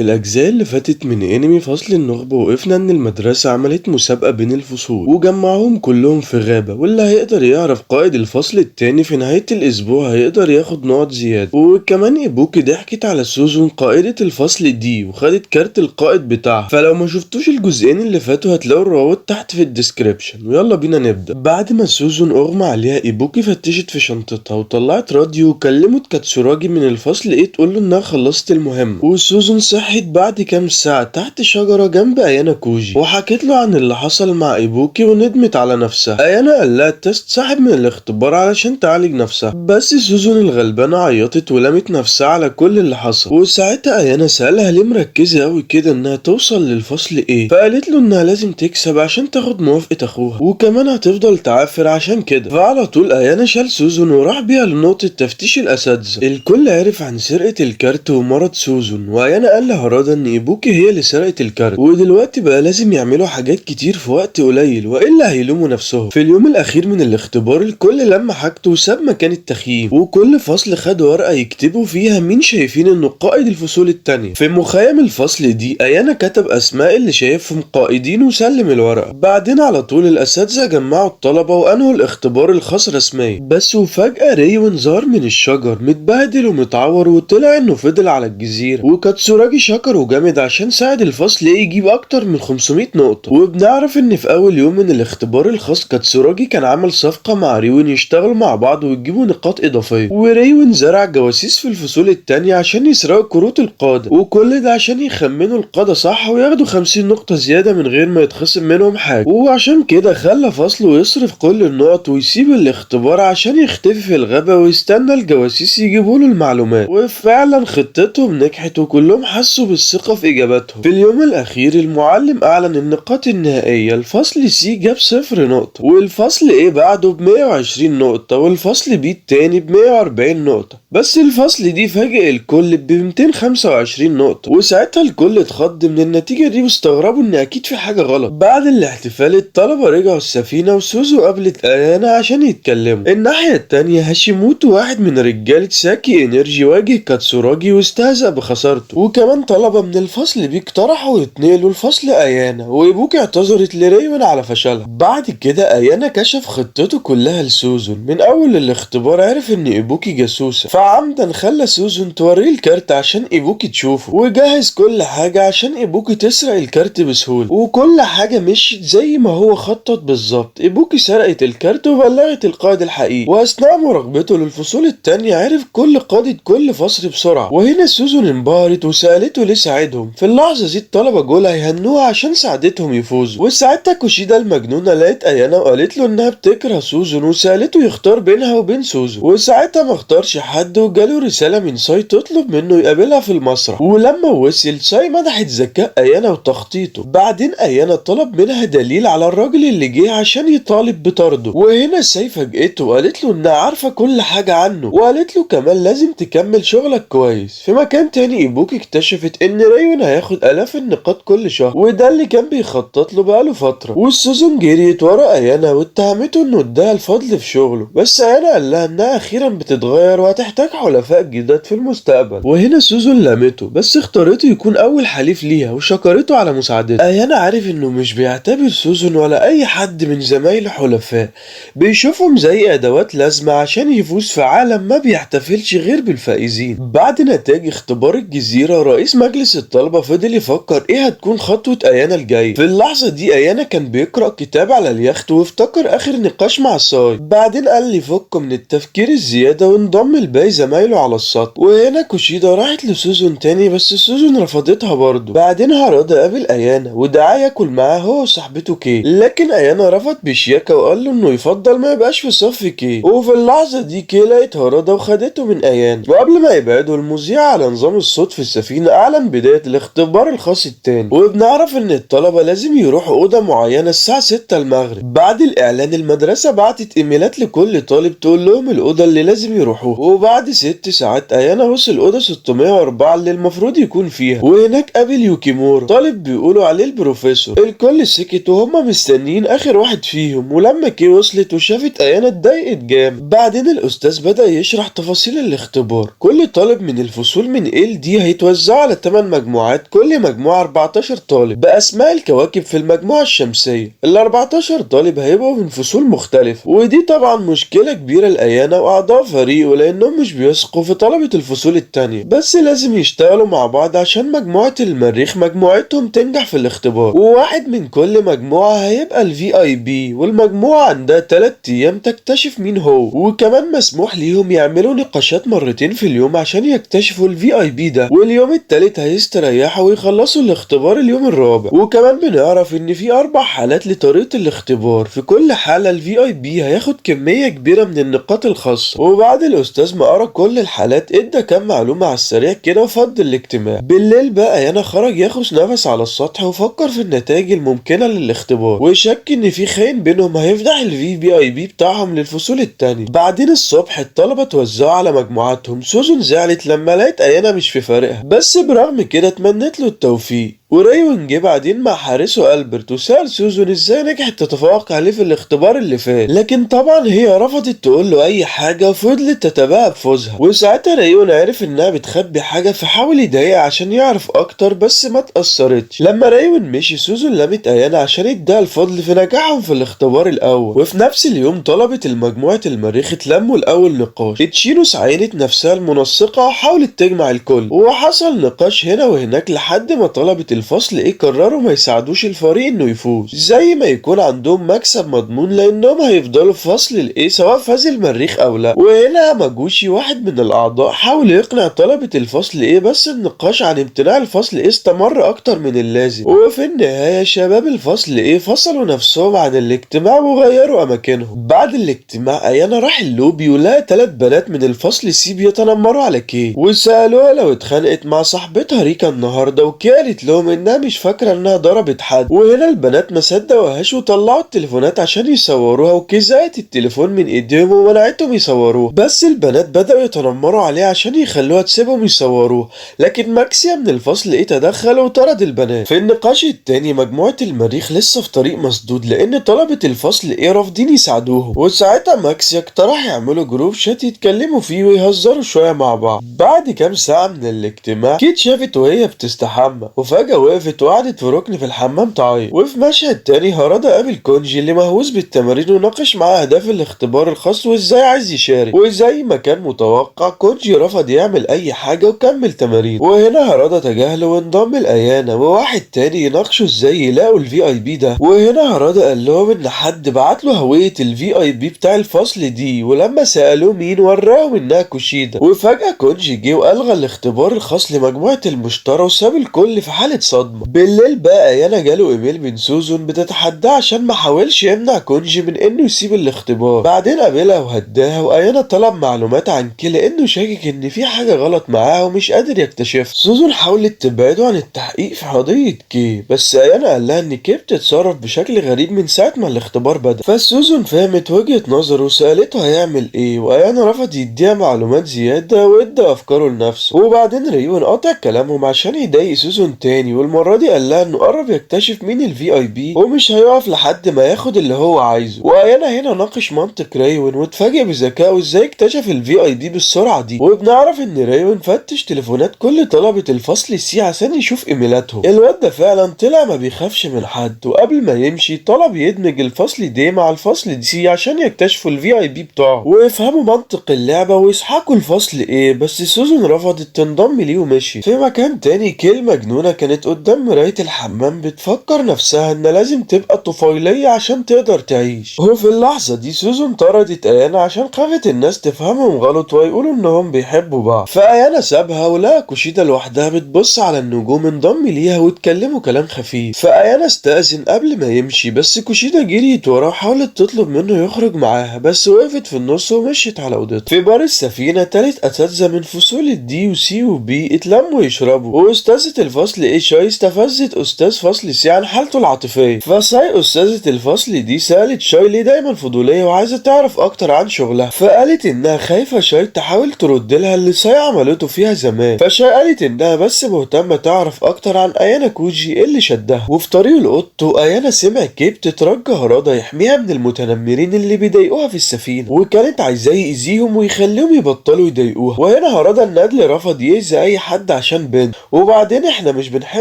الأجزاء اللي فاتت من أنمي فصل النخبة وقفنا إن المدرسة عملت مسابقة بين الفصول وجمعوهم كلهم في غابة، واللي هيقدر يعرف قائد الفصل التاني في نهاية الأسبوع هيقدر ياخد نقط زيادة. وكمان إيبوكي ضحكت على سوزون قائدة الفصل دي وخدت كارت القائد بتاعها، فلو ما شفتوش الجزئين اللي فاتوا هتلاقوا الروابط تحت في الديسكريبشن. ويلا بينا نبدأ. بعد ما سوزون أغمى عليها إيبوكي فتشت في شنطتها وطلعت راديو وكلمت كاتسوراجي من الفصل تقول له إنها خلصت المهمة. وسوزون صحت بعد كام ساعة تحت شجرة جنب أيانا كوجي وحكت له عن اللي حصل مع إيبوكي وندمت على نفسها. أيانا قال لها التست سحب من الاختبار علشان تعالج نفسها، بس سوزون الغلبانة عيطت ولمت نفسها على كل اللي حصل. وساعتها أيانا سألها ليه مركزة أوي كده إنها توصل للفصل إيه، فقالت له إنها لازم تكسب عشان تاخد موافقة أخوها وكمان هتفضل تعافر عشان كده. فعلى طول أيانا شال سوزون وراح بيها لنقطة تفتيش الأساتذة. الكل عرف عن سرقة الكارت ومرض سوزون، وأيانا قال لهارادا ان ايبوكي هي اللي سرقت الكارت، ودلوقتي بقى لازم يعملوا حاجات كتير في وقت قليل والا هيلوموا نفسهم. في اليوم الاخير من الاختبار الكل لما حاجته وساب مكان التخييم، وكل فصل خد ورقه يكتبوا فيها مين شايفين انه قائد الفصول التانية. في مخيم الفصل دي ايانا كتب اسماء اللي شايفهم قائدين وسلم الورقه. بعدين على طول الاساتذه جمعوا الطلبه وانهوا الاختبار الخاص رسميا. بس وفجاه ريون ظهر من الشجر متبهدل ومتعور، وطلع انه فضل على الجزيره، وكاتسوراجي شكره جامد عشان ساعد الفصل يجيب اكتر من 500 نقطة. وبنعرف ان في اول يوم من الاختبار الخاص كاتسوراجي كان عمل صفقة مع ريون يشتغلوا مع بعض ويجيبوا نقاط اضافية، وريون زرع جواسيس في الفصول التانية عشان يسرقوا كروت القادة، وكل ده عشان يخمنوا القادة صح وياخدوا 50 نقطة زيادة من غير ما يتخصم منهم حاجة. وعشان كده خلى فصله يصرف كل النقط ويسيب الاختبار عشان يختفي في الغابة ويستنى الجواسيس يجيبوا له المعلومات. وفعلا خطتهم نجحت وكلهم حسوا بالثقة في إجاباتهم. في اليوم الأخير المعلم أعلن النقاط النهائية. الفصل سي جاب 0 نقطة، والفصل A بعده ب120 نقطة، والفصل B التاني ب140 نقطة. بس الفصل دي فاجئ الكل ب225 نقطة، وساعتها الكل اتخض من النتيجة دي واستغربوا إن أكيد في حاجة غلط. بعد الاحتفال الطلبة رجعوا السفينة وسوزو قابلت أيانا عشان يتكلموا. الناحية التانية هاشيموتو واحد من رجالة ساكي انرجي واجه كاتسوراجي واستهزأ بخسارته، وكمان طلبة من الفصل بيه اقترحوا يتنقلوا الفصل أيانا، وإيبوكي اعتذرت لريون على فشلها. بعد كده أيانا كشف خطته كلها لسوزون. من أول الاختبار عرف إن إيبوكي جاسوسة، فعمدا خلى سوزون توريه الكارت عشان إيبوكي تشوفه، وجهز كل حاجة عشان إيبوكي تسرق الكارت بسهولة، وكل حاجة مشيت زي ما هو خطط بالظبط. إيبوكي سرقت الكارت وبلغت القائد الحقيقي، وأثناء مراقبته للفصول التانية عرف كل قادة كل فصل بسرعة. وهنا سوزون انبهرت وسألته ليه ساعدهم. في اللحظة دي الطلبة جول هيهنوها عشان ساعدتهم يفوزوا. وساعتها كوشيدا المجنونة لقت أيانا وقالت له إنها بتكره سوزون، وسألته يختار بينها وبين سوزون، وساعتها ما اختارش حد وجاله رسالة من ساي تطلب منه يقابلها في المسرح. ولما وصل ساي مدحت ذكاء أيانا وتخطيطه. بعدين أيانا طلب منها دليل على الراجل اللي جه عشان يطالب بطرده، وهنا ساي فاجئته وقالت له إنها عارفة كل حاجة عنه، وقالت له كمان لازم تكمل شغلك كويس. في مكان تاني إيبوكي اكتشفت ان ريون هياخد الاف النقاط كل شهر، وده اللي كان بيخطط له بقاله فتره. والسوزون جريت ورا ايانا واتهمته انه اداها الفضل في شغله، بس ايانا قال لها انها اخيرا بتتغير وهتحتاج حلفاء جداد في المستقبل. وهنا سوزون لامته، بس اختارته يكون اول حليف ليها وشكرته على مساعدته. ايانا عارف انه مش بيعتبر سوزون ولا اي حد من زمايله حلفاء، بيشوفهم زي ادوات لازمه عشان يفوز في عالم ما بيحتفلش غير بالفائزين. بعد نتائج اختبار الجزيرة رئيس مجلس الطلبة فضل يفكر ايه هتكون خطوة ايانا الجاية. في اللحظة دي ايانا كان بيقرأ كتاب على اليخت وافتكر اخر نقاش مع ساي. بعدين قال لي فك من التفكير الزيادة وانضم لباقي زمايله على السطح. وهنا كوشيدا راحت لسوزون تاني، بس سوزون رفضتها برضه. بعدين هارادا قابل ايانا ودعاه ياكل معاه هو وصاحبته كي، لكن ايانا رفض بشياكة وقال له انه يفضل ما يبقاش في صف كي. وفي اللحظة دي كي لقت هارادا وخدته من ايانا، وقبل ما يبعدوا المذيع على نظام الصوت في السفينة أعلن بداية الاختبار الخاص التاني. وبنعرف إن الطلبة لازم يروحوا أوضة معينة الساعة 6 المغرب. بعد الإعلان المدرسة بعتت إيميلات لكل طالب تقول لهم الأوضة اللي لازم يروحوها، وبعد وبعد 6 ساعات ايانا وصل اوضه 604 اللي المفروض يكون فيها، وهناك قابل يوكيمورا طالب بيقولوا عليه البروفيسور. الكل سكت وهم مستنيين اخر واحد فيهم، ولما كي وصلت وشافت ايانا اتضايقت جامد. بعدين الاستاذ بدأ يشرح تفاصيل الاختبار. كل طالب من الفصول من ال دي هيتوزعوا على 8 مجموعات، كل مجموعة 14 طالب بأسماء الكواكب في المجموعة الشمسية. ال 14 طالب هيبقوا من فصول مختلفة، ودي طبعا مشكلة كبيرة لأيانا وأعضاء فريقه لأنهم مش بيثقوا في طلبة الفصول التانية، بس لازم يشتغلوا مع بعض عشان مجموعة المريخ مجموعتهم تنجح في الاختبار. وواحد من كل مجموعة هيبقى ال VIP، والمجموعة عندها 3 أيام تكتشف مين هو، وكمان مسموح ليهم يعملوا نقاشات مرتين في اليوم عشان يكتشفوا ال VIP ده، واليوم التالت هيستريحوا ويخلصوا الاختبار اليوم الرابع. وكمان بنعرف ان في 4 حالات لطريقة الاختبار، في كل حالة ال VIP هياخد كمية كبيرة من النقاط الخاصة. وبعد الاستاذ ما قرا كل الحالات ادى كام معلومة على السريع كده وفضل الاجتماع. بالليل بقى انا خرج ياخد نفس على السطح وفكر في النتائج الممكنة للاختبار، وشك ان في خاين بينهم هيفتح ال VIP بتاعهم للفصول التانية. بعدين الصبح الطلبة توزعوا على مجموعاتهم. سوزون زعلت لما لقيت ايانا مش في فريقها، بس برغم كده اتمنت له التوفيق. وريون جه بعدين مع حارسه ألبرت وسأل سوزون ازاي نجحت تتفوق عليه في الاختبار اللي فات، لكن طبعا هي رفضت تقول له اي حاجة وفضلت تتباهى بفوزها. وساعتها ريون عرف انها بتخبي حاجة فحاول يضايقها عشان يعرف اكتر، بس ما تأثرتش. لما ريون مشي سوزون لمت ايانا عشان يديها الفضل في نجاحهم في الاختبار الاول. وفي نفس اليوم طلبت المجموعة المريخ اتلموا الاول نقاش. تشينوس عينت نفسها المنسقة وحاولت تجمع الكل، وحصل نقاش هنا وهناك لحد ما طلبت الفصل ايه قرروا ما يساعدوش الفريق انه يفوز، زي ما يكون عندهم مكسب مضمون لانهم هيفضلوا في فصل الايه سواء فاز المريخ او لا. وهنا ماجوشي واحد من الاعضاء حاول يقنع طلبة الفصل ايه، بس النقاش عن امتناع الفصل ايه استمر اكتر من اللازم. وفي النهاية شباب الفصل ايه فصلوا نفسهم عن الاجتماع وغيروا اماكنهم. بعد الاجتماع ايانا راح اللوبي ولقى 3 بنات من الفصل سي بيتنمروا على كي، وسألوها لو اتخانقت مع صاحبتها ريكا النهارده، وكي قالت لهم انها مش فاكرة انها ضربت حد. وهنا البنات ما صدقوهاش وطلعوا التليفونات عشان يصوروها، وكي زقت التليفون من ايديهم ومنعتهم يصوروه، بس البنات بدأوا يتنمروا عليها عشان يخلوها تسيبهم يصوروه. لكن ماكسيا من الفصل ايه تدخل وطرد البنات. في النقاش التاني مجموعة المريخ لسه في طريق مسدود لان طلبة الفصل ايه رافضين يساعدوهم، وساعتها ماكسيا اقترح يعملوا جروب شات يتكلموا فيه ويهزروا شوية مع بعض. بعد كام ساعة من الاجتماع كيت شافت وهي بتستحمى، وفجأة وقفت وقعدت في ركن في الحمام تعيط. وفي مشهد تاني هارادا قابل كونجي اللي مهووس بالتمارين وناقش معاه اهداف الاختبار الخاص وازاي عايز يشارك، وزي ما كان متوقع كونجي رفض يعمل اي حاجة وكمل تمارين. وهنا هارادا تجاهله وانضم لايانا وواحد تاني يناقشوا ازاي يلاقوا ال VIP ده. وهنا هارادا قال لهم ان حد بعت له هوية ال VIP بتاع الفصل دي، ولما سألوه مين وراهم انها كوشيدا. وفجأة كونجي جه والغى الاختبار الخاص لمجموعة المشترى وساب الكل في حالة صدمة. بالليل بقى ايانا جاله ايميل من سوزون بتتحداه عشان ما حاولش يمنع كونجي من انه يسيب الاختبار. بعدين قابلها وهداها، وايانا طلب معلومات عن كي لانه شاكك ان في حاجة غلط معاها ومش قادر يكتشفها. سوزون حاولت تبعده عن التحقيق في قضية كي، بس ايانا قال لها ان كي بتتصرف بشكل غريب من ساعة ما الاختبار بدأ. فسوزون فهمت وجهة نظره وسألته هيعمل ايه، وايانا رفض يديها معلومات زيادة وادى افكاره لنفسه. وبعدين ريون قطع كلامهم عشان يضايق سوزون تاني، والمرة دي قال لها انه قرب يكتشف مين ال VIP ومش هيقف لحد ما ياخد اللي هو عايزه. وايانا هنا ناقش منطق ريون واتفاجئ بذكائه ازاي اكتشف ال VIP بالسرعة دي. وبنعرف ان ريون فتش تليفونات كل طلبة الفصل سي عشان يشوف ايميلاتهم. الواد ده فعلا طلع ما بيخافش من حد، وقبل ما يمشي طلب يدمج الفصل دي مع الفصل سي عشان يكتشفوا ال VIP بتاعه ويفهموا منطق اللعبة ويسحقوا الفصل ايه، بس سوزون رفضت تنضم ليه ومشي. في مكان تاني كيل مجنونة كانت قدام مراية الحمام بتفكر نفسها ان لازم تبقى طفيلية عشان تقدر تعيش. وفي اللحظة دي سوزون طردت ايانا عشان خافت الناس تفهمهم غلط ويقولوا انهم بيحبوا بعض. فايانا سابها ولقى كوشيدا لوحدها بتبص على النجوم، انضم ليها واتكلموا كلام خفيف. فايانا استأذن قبل ما يمشي، بس كوشيدا جريت وراه وحاولت تطلب منه يخرج معاها، بس وقفت في النص ومشيت على اوضتها. في بار السفينة 3 اساتذة من فصول الدي وسي وبي اتلموا يشربوا، واستاذة الفصل ايه شاي استفزت أستاذ فصل سي عن حالته العاطفية، فساي أستاذة الفصل دي سألت شاي ليه دايما فضولية وعايزة تعرف أكتر عن شغلها، فقالت إنها خايفة شاي تحاول ترد لها اللي ساي عملته فيها زمان. فشاي قالت إنها بس مهتمة تعرف أكتر عن أيانا كوجي اللي شدها. وفي طريق القط أيانا سمع كيب بتترجى هرادا يحميها من المتنمرين اللي بيضايقوها في السفينة، وكانت عايزاه يأذيهم ويخليهم يبطلوا يضايقوها. وهنا هرادا الندل رفض يأذي أي حد عشان بنت، وبعدين احنا مش بنحب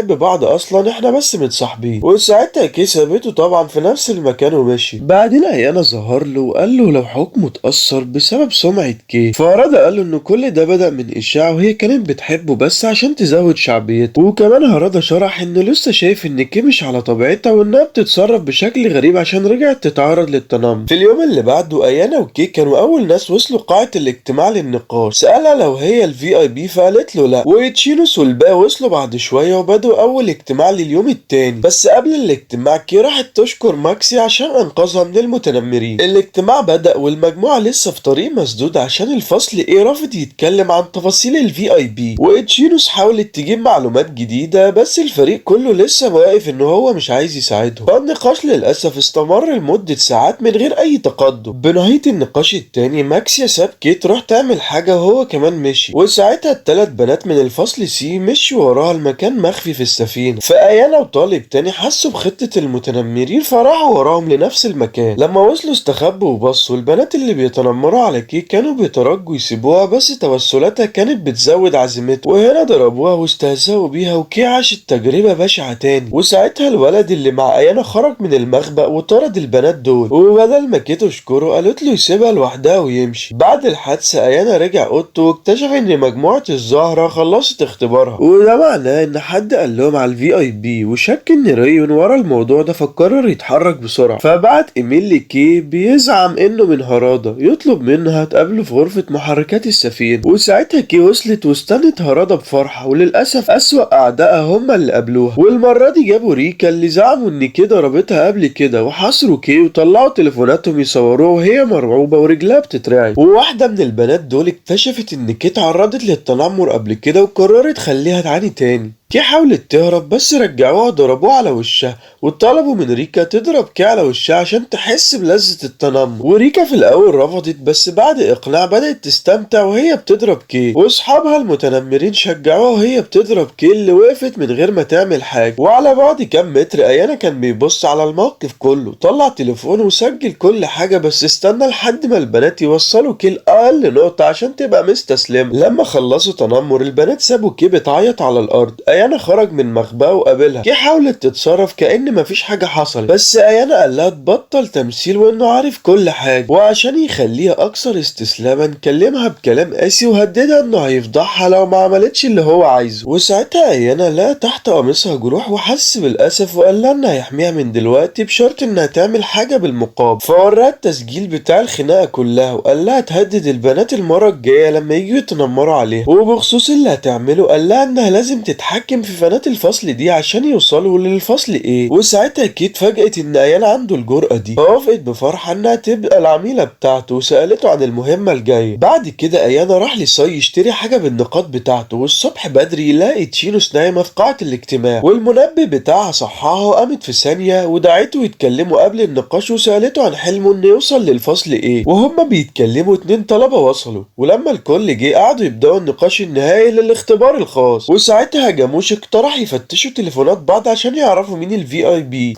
بعض أصلا، احنا بس متصاحبين. وساعتها كي سابته طبعا في نفس المكان ومشي. بعدين أيانا ظهر له وقال له لو حكمه اتأثر بسبب سمعة كي، فهرادا قال له إن كل ده بدأ من إشاعة وهي كانت بتحبه بس عشان تزود شعبيته. وكمان هرادا شرح إنه لسه شايف إن كي مش على طبيعتها وإنها بتتصرف بشكل غريب عشان رجعت تتعرض للتنمر. في اليوم اللي بعده أيانا وكي كانوا أول ناس وصلوا قاعة الاجتماع للنقاش. سألها لو هي الفي اي بي فقالت له لا، وتشينوس والباقي وصلوا بعد شوية وبدوا أول اجتماع لليوم التاني. بس قبل الاجتماع كي راحت تشكر ماكسي عشان أنقذها من المتنمرين. الاجتماع بدأ والمجموعة لسه في طريق مسدود عشان الفصل ايه رافض يتكلم عن تفاصيل الفي اي بي، وتشينوس حاولت تجيب معلومات جديدة بس الفريق كله لسه واقف إن هو مش عايز يساعدهم. فالنقاش للأسف استمر لمدة ساعات من غير أي تقدم. بنهاية النقاش التاني ماكسيا ساب كي تروح تعمل حاجة وهو كمان مشي، وساعتها الثلاث بنات من الفصل سي مشوا وراها المكان مخفي في السفينة. فأيانا وطالب تاني حسوا بخطة المتنمرين فراحوا وراهم لنفس المكان. لما وصلوا استخبوا وبصوا، البنات اللي بيتنمروا على كي كانوا بيترجوا يسيبوها بس توسلاتها كانت بتزود عزيمتها، وهنا ضربوها واستهزأوا بيها وكي عاشت تجربة بشعة تاني. وساعتها الولد اللي مع أيانا خرج من المخبأ وطرد البنات دول، وبدل ما كي تشكره قالت له يسيبها لوحدها ويمشي. بعد الحادثة أيانا رجع اوضته واكتشف ان مجموعة الزهرة خلصت اختبارها، وده معناه ان حد قال لهم على الفي اي بي، وشك ان ريون ورا الموضوع ده فقرر يتحرك بسرعة. فبعت ايميل لكي بيزعم انه من هرادا يطلب منها تقابله في غرفة محركات السفينة. وساعتها كي وصلت واستنت هرادا بفرحة، وللأسف أسوأ أعدائها هم اللي قابلوها. والمرة دي جابوا ريكا اللي زعموا ان كي ضربتها قبل كده، وحاصروا كي وطلعوا تليفوناتهم يصوروها وهي مرعوبة ورجلها بتترعش. وواحدة من البنات دول اكتشفت ان كي اتعرضت للتنمر قبل كده وقررت تخليها تعاني تاني. كي حاولت تهرب بس رجعوها وضربوها على وشها، وطلبوا من ريكا تضرب كي على وشها عشان تحس بلذة التنمر. وريكا في الأول رفضت بس بعد إقناع بدأت تستمتع وهي بتضرب كي، وأصحابها المتنمرين شجعوها وهي بتضرب كي اللي وقفت من غير ما تعمل حاجة. وعلى بعد كام متر أيانا كان بيبص على الموقف كله، طلع تليفونه وسجل كل حاجة بس استنى لحد ما البنات يوصلوا كي لأقل نقطة عشان تبقى مستسلمة. لما خلصوا تنمر البنات سابوا كي بتعيط على الأرض. أيانا خرج من مخبأه وقابلها. كي حاولت تتصرف كأن مفيش حاجة حصلت، بس أيانا قال لها تبطل تمثيل وإنه عارف كل حاجة، وعشان يخليها أكثر استسلاما كلمها بكلام قاسي وهددها إنه هيفضحها لو ما عملتش اللي هو عايزه. وساعتها أيانا لقى تحت قميصها جروح وحس بالأسف وقال لها إنه هيحميها من دلوقتي بشرط إنها تعمل حاجة بالمقابل. فوراها التسجيل بتاع الخناقة كلها وقال لها تهدد البنات المرة الجاية لما يجوا يتنمروا عليها. وبخصوص اللي هتعمله قال لها إنها لازم تتحكم في بنات الفصل دي عشان يوصلوا للفصل ايه. وساعتها كي اتفاجئت ان ايانا عنده الجرأة دي، فوافقت بفرحة انها تبقى العميلة بتاعته وسألته عن المهمة الجاية. بعد كده ايانا راح لساي يشتري حاجة بالنقاط بتاعته، والصبح بدري لقى تشينوس نايمة في قاعة الاجتماع، والمنبه بتاعها صحاها وقامت في ثانية ودعته يتكلموا قبل النقاش، وسألته عن حلمه انه يوصل للفصل ايه. وهما بيتكلموا 2 طلبة وصلوا، ولما الكل جه قعدوا يبدأوا النقاش النهائي للاختبار الخاص. وساعتها هجموش اقترح يفتشوا تليفونات بعض عشان يعرفوا مين الفي اي بي،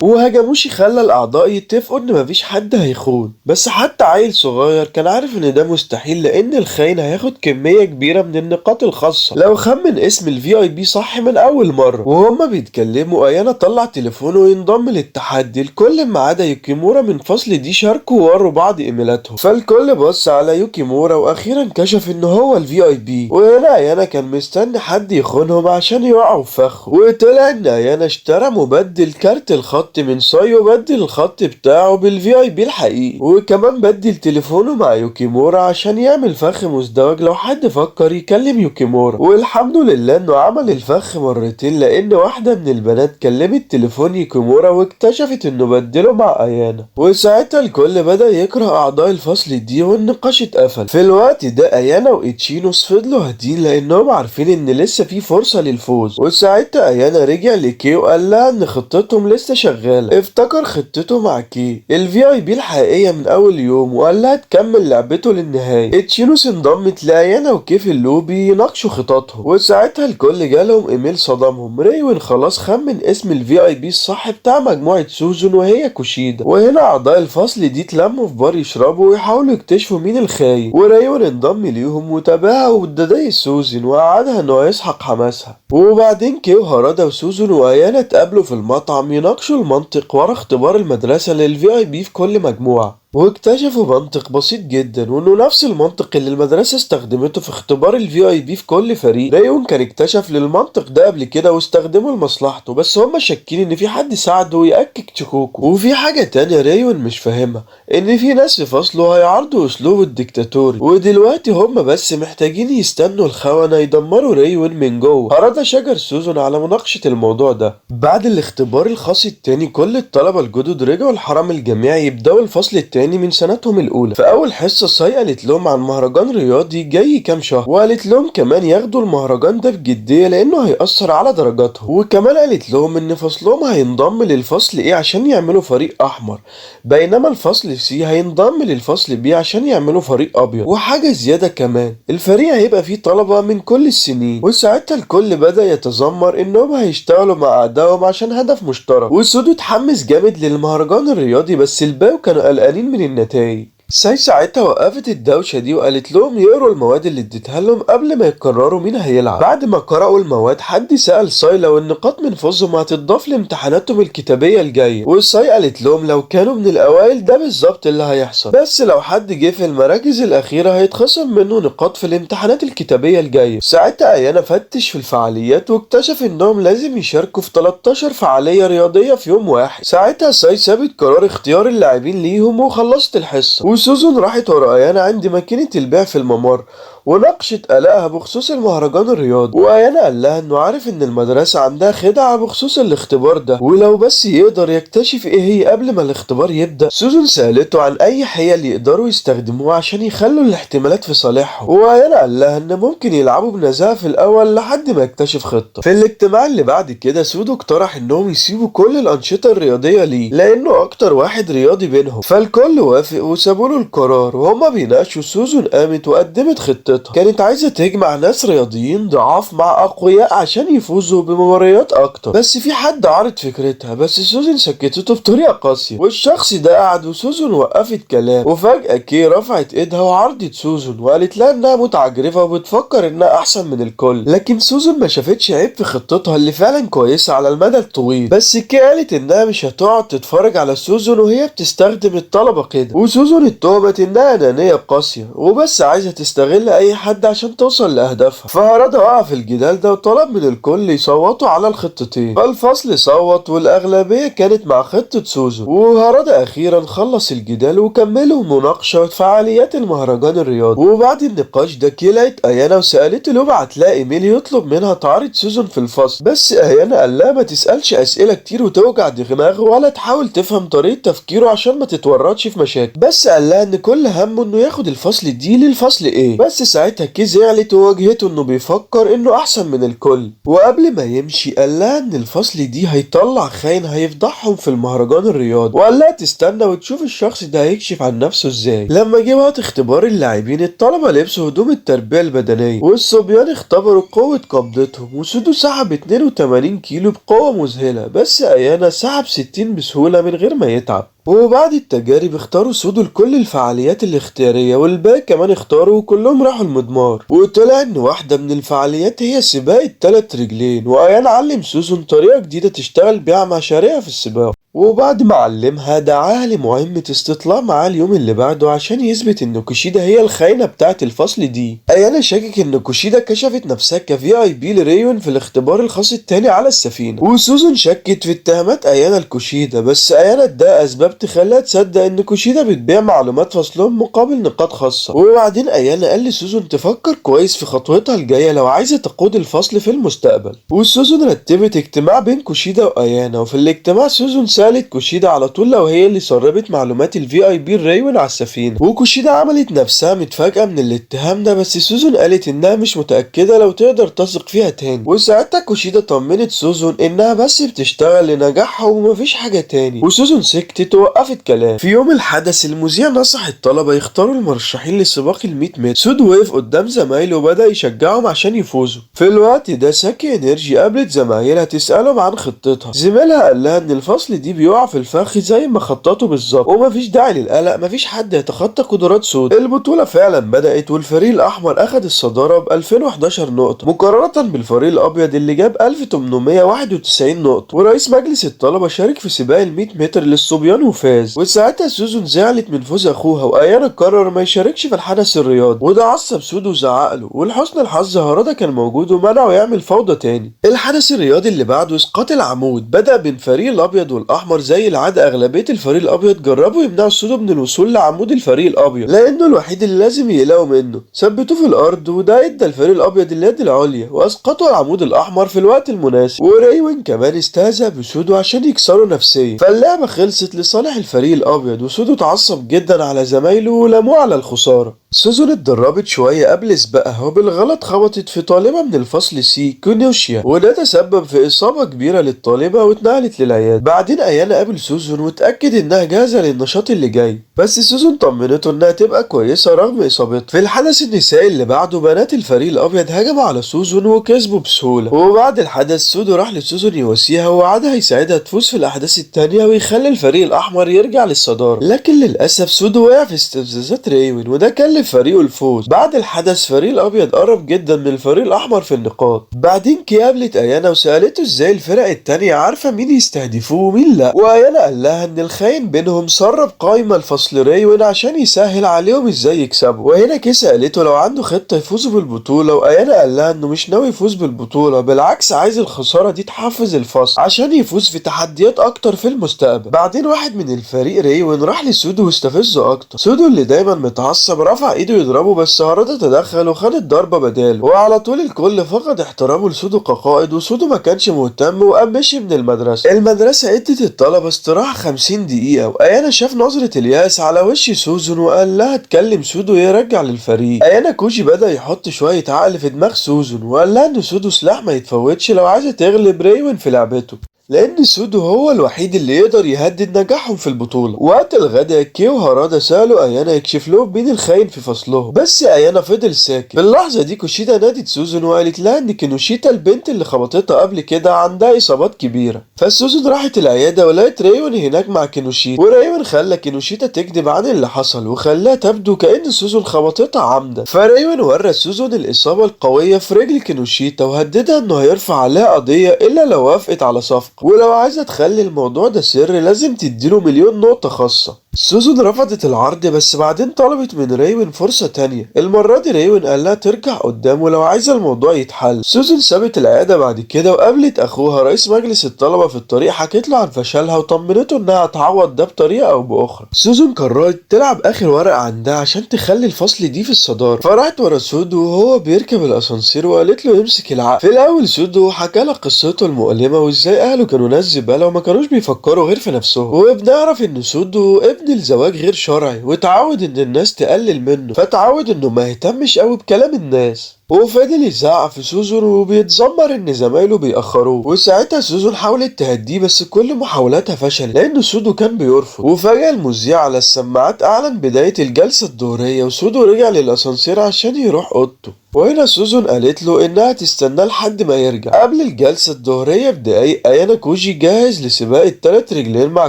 وهجموشي خلى الأعضاء يتفقوا إن مفيش حد هيخون. بس حتى عيل صغير كان عارف إن ده مستحيل، لأن الخاين هياخد كمية كبيرة من النقاط الخاصة لو خمن اسم الفي اي بي صح من أول مرة. وهما بيتكلموا أيانا طلع تليفونه وينضم للتحدي. الكل ما عدا يوكيمورا من فصل دي شاركوا ووروا بعض إيميلاتهم، فالكل بص على يوكيمورا وأخيرا كشف إن هو الفي اي بي. وهنا أيانا كان مستني حد يخونهم عشان يقعوا في فخ، وطلع إن أيانا اشترى مبدل كارت الخط خط من ساي وبدل الخط بتاعه بالفي اي بي الحقيقي، وكمان بدل تليفونه مع يوكيمورا عشان يعمل فخ مزدوج لو حد فكر يكلم يوكيمورا. والحمد لله انه عمل الفخ مرتين، لان واحدة من البنات كلمت تليفون يوكيمورا واكتشفت انه بدله مع ايانا، وساعتها الكل بدأ يكره اعضاء الفصل دي والنقاش اتقفل. في الوقت ده ايانا وإتشينوس فضلوا هادين لانهم عارفين ان لسه في فرصة للفوز. وساعتها ايانا رجع لكي وقال لها ان خطتهم لسه شغالة. افتكر خطته مع كي الفي اي بي الحقيقية من اول يوم وقال لها تكمل لعبته للنهاية. إتشينوس انضمت لايانا وكيف اللوبي يناقشوا خططهم، وساعتها الكل جالهم ايميل صدمهم. ريون خلاص خمن اسم الفي اي بي الصح بتاع مجموعة سوزون وهي كوشيدا. وهنا اعضاء الفصل دي اتلموا في بار يشربوا ويحاولوا يكتشفوا مين الخاين، وريون انضم ليهم وتابعها وادى سوزن وقعدها انه يسحق حماسها. وبعدين كي وهارادا وسوزون وايانا اتقابلوا في المطعم يناقشوا المنطق ورا اختبار المدرسة للفي اي بي في كل مجموعة، واكتشفوا منطق بسيط جدا وانه نفس المنطق اللي المدرسة استخدمته في اختبار الفي اي بي في كل فريق. ريون كان اكتشف للمنطق ده قبل كده واستخدمه لمصلحته، بس هما شاكين ان في حد ساعده يأكد شكوكه. وفي حاجة تانية ريون مش فاهمها، ان في ناس في فصله هيعارضوا اسلوبه الديكتاتوري، ودلوقتي هما بس محتاجين يستنوا الخونة يدمروا ريون من جوه. هارادا شجر سوزون على مناقشة الموضوع ده. بعد الاختبار الخاص التاني كل الطلبة الجدد رجعوا الحرم الجامعي يبدأوا الفصل التاني من سنتهم الأولى. في أول حصة ساي قالت لهم عن مهرجان رياضي جاي كام شهر، وقالت لهم كمان ياخدوا المهرجان ده بجدية لأنه هيأثر على درجاتهم. وكمان قالت لهم إن فصلهم هينضم للفصل إيه عشان يعملوا فريق أحمر، بينما الفصل سي هينضم للفصل بي عشان يعملوا فريق أبيض. وحاجة زيادة كمان، الفريق هيبقى فيه طلبة من كل السنين. وساعتها الكل بدأ يتذمر إنهم هيشتغلوا مع أعدائهم عشان هدف مشترك. وسودو اتحمس جامد للمهرجان الرياضي، بس الباقي كانوا قلقانين من النتائج. ساي ساعتها وقفت الدوشة دي وقالت لهم يقروا المواد اللي اديتها لهم قبل ما يقرروا مين هيلعب. بعد ما قرأوا المواد حد سأل ساي لو النقاط من فوزهم هتضاف لامتحاناتهم الكتابية الجاية، وساي قالت لهم لو كانوا من الأوائل ده بالظبط اللي هيحصل، بس لو حد جه في المراكز الأخيرة هيتخصم منه نقاط في الامتحانات الكتابية الجاية. ساعتها ايانا فتش في الفعاليات واكتشف انهم لازم يشاركوا في 13 فعالية رياضية في يوم واحد. ساعتها ساي سابت قرار اختيار اللاعبين ليهم وخلصت الحصة، وسوزون راحت ورا ايانا عند ماكينة البيع في الممر وناقشت قلقها بخصوص المهرجان الرياضي. وايانا قال لها انه عارف ان المدرسة عندها خدعة بخصوص الاختبار ده، ولو بس يقدر يكتشف ايه هي قبل ما الاختبار يبدأ. سوزون سألته عن اي حيل يقدروا يستخدموها عشان يخلوا الاحتمالات في صالحهم، وايانا قال لها ان ممكن يلعبوا بنزاهة في الاول لحد ما يكتشف خطة. في الاجتماع اللي بعد كده سودو اقترح انهم يسيبوا كل الانشطة الرياضية ليه لانه اكتر واحد رياضي بينهم، فالكل وافق وسابوا له القرار. وهما بيناقشوا سوزون قامت وقدمت خطة كانت عايزة تجمع ناس رياضيين ضعاف مع أقوياء عشان يفوزوا بمباريات أكتر، بس في حد عارض فكرتها بس سوزن سكتته بطريقة قاسية، والشخص ده قعد وسوزن وقفت كلام. وفجأة كي رفعت ايدها وعرضت سوزن وقالت لها انها متعجرفة وبتفكر انها احسن من الكل، لكن سوزن ما شافتش عيب في خطتها اللي فعلا كويسة على المدى الطويل. بس كي قالت انها مش هتقعد تتفرج على سوزن وهي بتستخدم الطلبة كده، وسوزن اتهمت انها انانية قاسية وبس عايزة تستغل اي حد عشان توصل لاهدافها. فهارادا وقع في الجدال ده وطلب من الكل يصوتوا على الخطتين، فالفصل صوت والاغلبيه كانت مع خطه سوزو. وهارادا اخيرا خلص الجدال وكملوا مناقشه فعاليات المهرجان الرياضي. وبعد النقاش ده كي لقت ايانا وسالته له بعت لها ايميل يطلب منها تعارض سوزن في الفصل، بس ايانا قال لها ما تسالش اسئله كتير وتوجع دماغه ولا تحاول تفهم طريقه تفكيره عشان ما تتورطش في مشاكل، بس قال لها ان كل همه انه ياخد الفصل دي للفصل ايه. بس ساعتها كي زعلت وواجهته انه بيفكر انه احسن من الكل. وقبل ما يمشي قال لها ان الفصل دي هيطلع خاين هيفضحهم في المهرجان الرياضي، وقال لها تستنى وتشوف الشخص ده هيكشف عن نفسه ازاي. لما جه وقت اختبار اللاعبين الطلبه لبسوا هدوم التربيه البدنيه والصبيان اختبروا قوه قبضتهم، وسودو سحب 82 كيلو بقوه مذهله، بس ايانا سحب 60 بسهوله من غير ما يتعب. وبعد التجارب اختاروا سودو لكل الفعاليات الاختيارية والباقي كمان اختاروا وكلهم راحوا المضمار. وطلع ان واحدة من الفعاليات هي سباق ال3 رجلين، وايان علم سوزون طريقة جديدة تشتغل بيها مع شارعها في السباق. وبعد ما علمها دعاها لمهمة استطلاع معاه اليوم اللي بعده عشان يثبت ان كوشيدا هي الخاينة بتاعة الفصل دي. ايانا شاكك ان كوشيدا كشفت نفسها كفي اي بي لريون في الاختبار الخاص التاني على السفينة، وسوزون شكت في اتهامات ايانا لكوشيدا، بس ايانا اداها اسباب تخليها تصدق ان كوشيدا بتبيع معلومات فصلهم مقابل نقاط خاصة. وبعدين ايانا قال لسوزون تفكر كويس في خطوتها الجاية لو عايزة تقود الفصل في المستقبل. وسوزون رتبت اجتماع بين كوشيدا وايانا، وفي الاجتماع سوزون سألت كوشيدا على طول لو هي اللي سربت معلومات الفي اي بي الريون على السفينة، وكوشيدا عملت نفسها متفاجئة من الاتهام ده، بس سوزون قالت انها مش متأكدة لو تقدر تثق فيها تاني. وساعتها كوشيدا طمنت سوزون انها بس بتشتغل لنجاحها ومفيش حاجة تاني، وسوزون سكتت ووقفت كلام. في يوم الحدث المذيع نصح الطلبة يختاروا المرشحين لسباق ال100 متر. سود وقف قدام زمايله وبدأ يشجعهم عشان يفوزوا. في الوقت ده ساكي انرجي قابلت زمايلها تسألهم عن خطتها. زميلها قال لها ان الفصل دي بيقع في الفخ زي ما خططوا بالظبط، ومفيش داعي للقلق، مفيش حد يتخطى قدرات سود. البطولة فعلا بدأت والفريق الأحمر أخد الصدارة ب 2011 نقطة مقارنة بالفريق الأبيض اللي جاب 1891 نقطة. ورئيس مجلس الطلبة شارك في سباق ال100 متر للصبيان وفاز. وساعتها سوزون زعلت من فوز أخوها، وأيانا قرر ما يشاركش في الحدث الرياضي، وده عصب سود وزعقله. ولحسن الحظ هارادا كان موجود ومنعه يعمل فوضى تاني. الحدث الرياضي اللي بعده إسقاط العمود بدأ بين فريق الأبيض والأحمر. زي العادة أغلبية الفريق الأبيض جربوا يمنعوا سود من الوصول لعمود الفريق الأبيض لأنه الوحيد اللي لازم يقلقوا منه. ثبتوه في الأرض وده ادى الفريق الأبيض اليد العليا، وأسقطوا العمود الأحمر في الوقت المناسب. وريوين كمان استهزأ بسودو عشان يكسروا نفسيا، فاللعبة خلصت لصالح الفريق الأبيض. وسودو اتعصب جدا على زمايله ولاموه على الخسارة. سوزون اتدربت شوية قبل سباقها وبالغلط خبطت في طالبة من الفصل سي كونوشيا، وده تسبب في إصابة كبيرة للطالبة واتنقلت للعيادة. بعدين أيانا قابل سوزون واتأكد إنها جاهزة للنشاط اللي جاي، بس سوزون طمنته إنها تبقى كويسة رغم إصابتها. في الحدث النسائي اللي بعده بنات الفريق الأبيض هجموا على سوزون وكسبوا بسهولة. وبعد الحدث سودو راح لسوزون يواسيها ووعدها يساعدها تفوز في الأحداث التانية ويخلي الفريق الأحمر يرجع للصدارة. لكن للأسف سودو وقع في استفزازات ريوين وده كلف فريقه الفوز. بعد الحدث فريق الابيض قرب جدا من الفريق الاحمر في النقاط. بعدين كي قابلت ايانا وسالته ازاي الفرق التانية عارفه مين يستهدفوه ومين لا، وايانا قال لها ان الخاين بينهم سرب قايمه لفصل ريوين عشان يسهل عليهم ازاي يكسبوا. وهنا كي سالته لو عنده خطه يفوزوا بالبطوله، وايانا قال لها انه مش ناوي يفوز بالبطوله، بالعكس عايز الخساره دي تحفز الفصل عشان يفوز في تحديات اكتر في المستقبل. بعدين واحد من الفريق ريوين راح لسودو واستفزه اكتر. سودو اللي دايما متعصب رفع ايده يضربه، بس هارادا تدخل وخد الضربة بداله، وعلى طول الكل فقد احترامه لسودو كقائد. وسودو ما كانش مهتم وقام مشي من المدرسة. المدرسة ادت الطلبة استراحة 50 دقيقة، وايانا شاف نظرة الياس على وش سوزون وقال لها تكلم سودو يرجع للفريق. ايانا كوجي بدأ يحط شوية عقل في دماغ سوزون وقال لها ان سودو سلاح ما يتفوتش لو عايزة تغلب ريوين في لعبته، لأن سودو هو الوحيد اللي يقدر يهدد نجاحهم في البطولة. وقت الغداء كي وهارادا سألوا أيانا يكشف لهم مين الخاين في فصلهم، بس أيانا فضل ساكت. في اللحظة دي كوشيدا نادت سوزون وقالت لها إن كينوشيتا البنت اللي خبطتها قبل كده عندها إصابات كبيرة. فسوزون راحت العيادة ولقت ريون هناك مع كينوشيتا، وريون خلى كينوشيتا تكذب عن اللي حصل وخلاها تبدو كأن سوزون خبطتها عمدا. فريون ورى سوزون الإصابة القوية في رجل كينوشيتا وهددها إنه هيرفع عليها قضية إلا لو وافقت على صفقة، ولو عايزة تخلي الموضوع ده سر لازم تديله 1,000,000 نقطة خاصة. سوزون رفضت العرض، بس بعدين طلبت من ريوين فرصة تانية. المرة دي ريوين قال لها ترجع قدام ولو عايزة الموضوع يتحل. سوزون سابت العيادة بعد كده وقابلت أخوها رئيس مجلس الطلبة في الطريق، حكت له عن فشلها وطمنته إنها هتعوض ده بطريقة أو بأخرى. سوزون قررت تلعب آخر ورقة عندها عشان تخلي الفصل دي في الصدارة، فراحت ورا سودو وهو بيركب الأسانسير وقالت له يمسك العقل. في الأول سودو حكى لها قصته المؤلمة وإزاي أهله كانوا ناس زبالة وما كانوش بيفكروا غير في نفسهم، وبنعرف إن سودو ابن الزواج غير شرعي وتعود ان الناس تقلل منه، فتعود انه ما يهتمش قوي بكلام الناس، وفضل يزعق في سوزون وبيتذمر ان زمايله بيأخروه. وساعتها سوزون حاولت تهديه بس كل محاولاتها فشلت لان سودو كان بيرفض. وفجأة المذيع على السماعات اعلن بداية الجلسة الظهرية، وسودو رجع للاسانسير عشان يروح اوضته. وهنا سوزون قالت له انها تستناه لحد ما يرجع. قبل الجلسة الظهرية بدقايق ايانا كوجي جاهز لسباق ال3 رجلين مع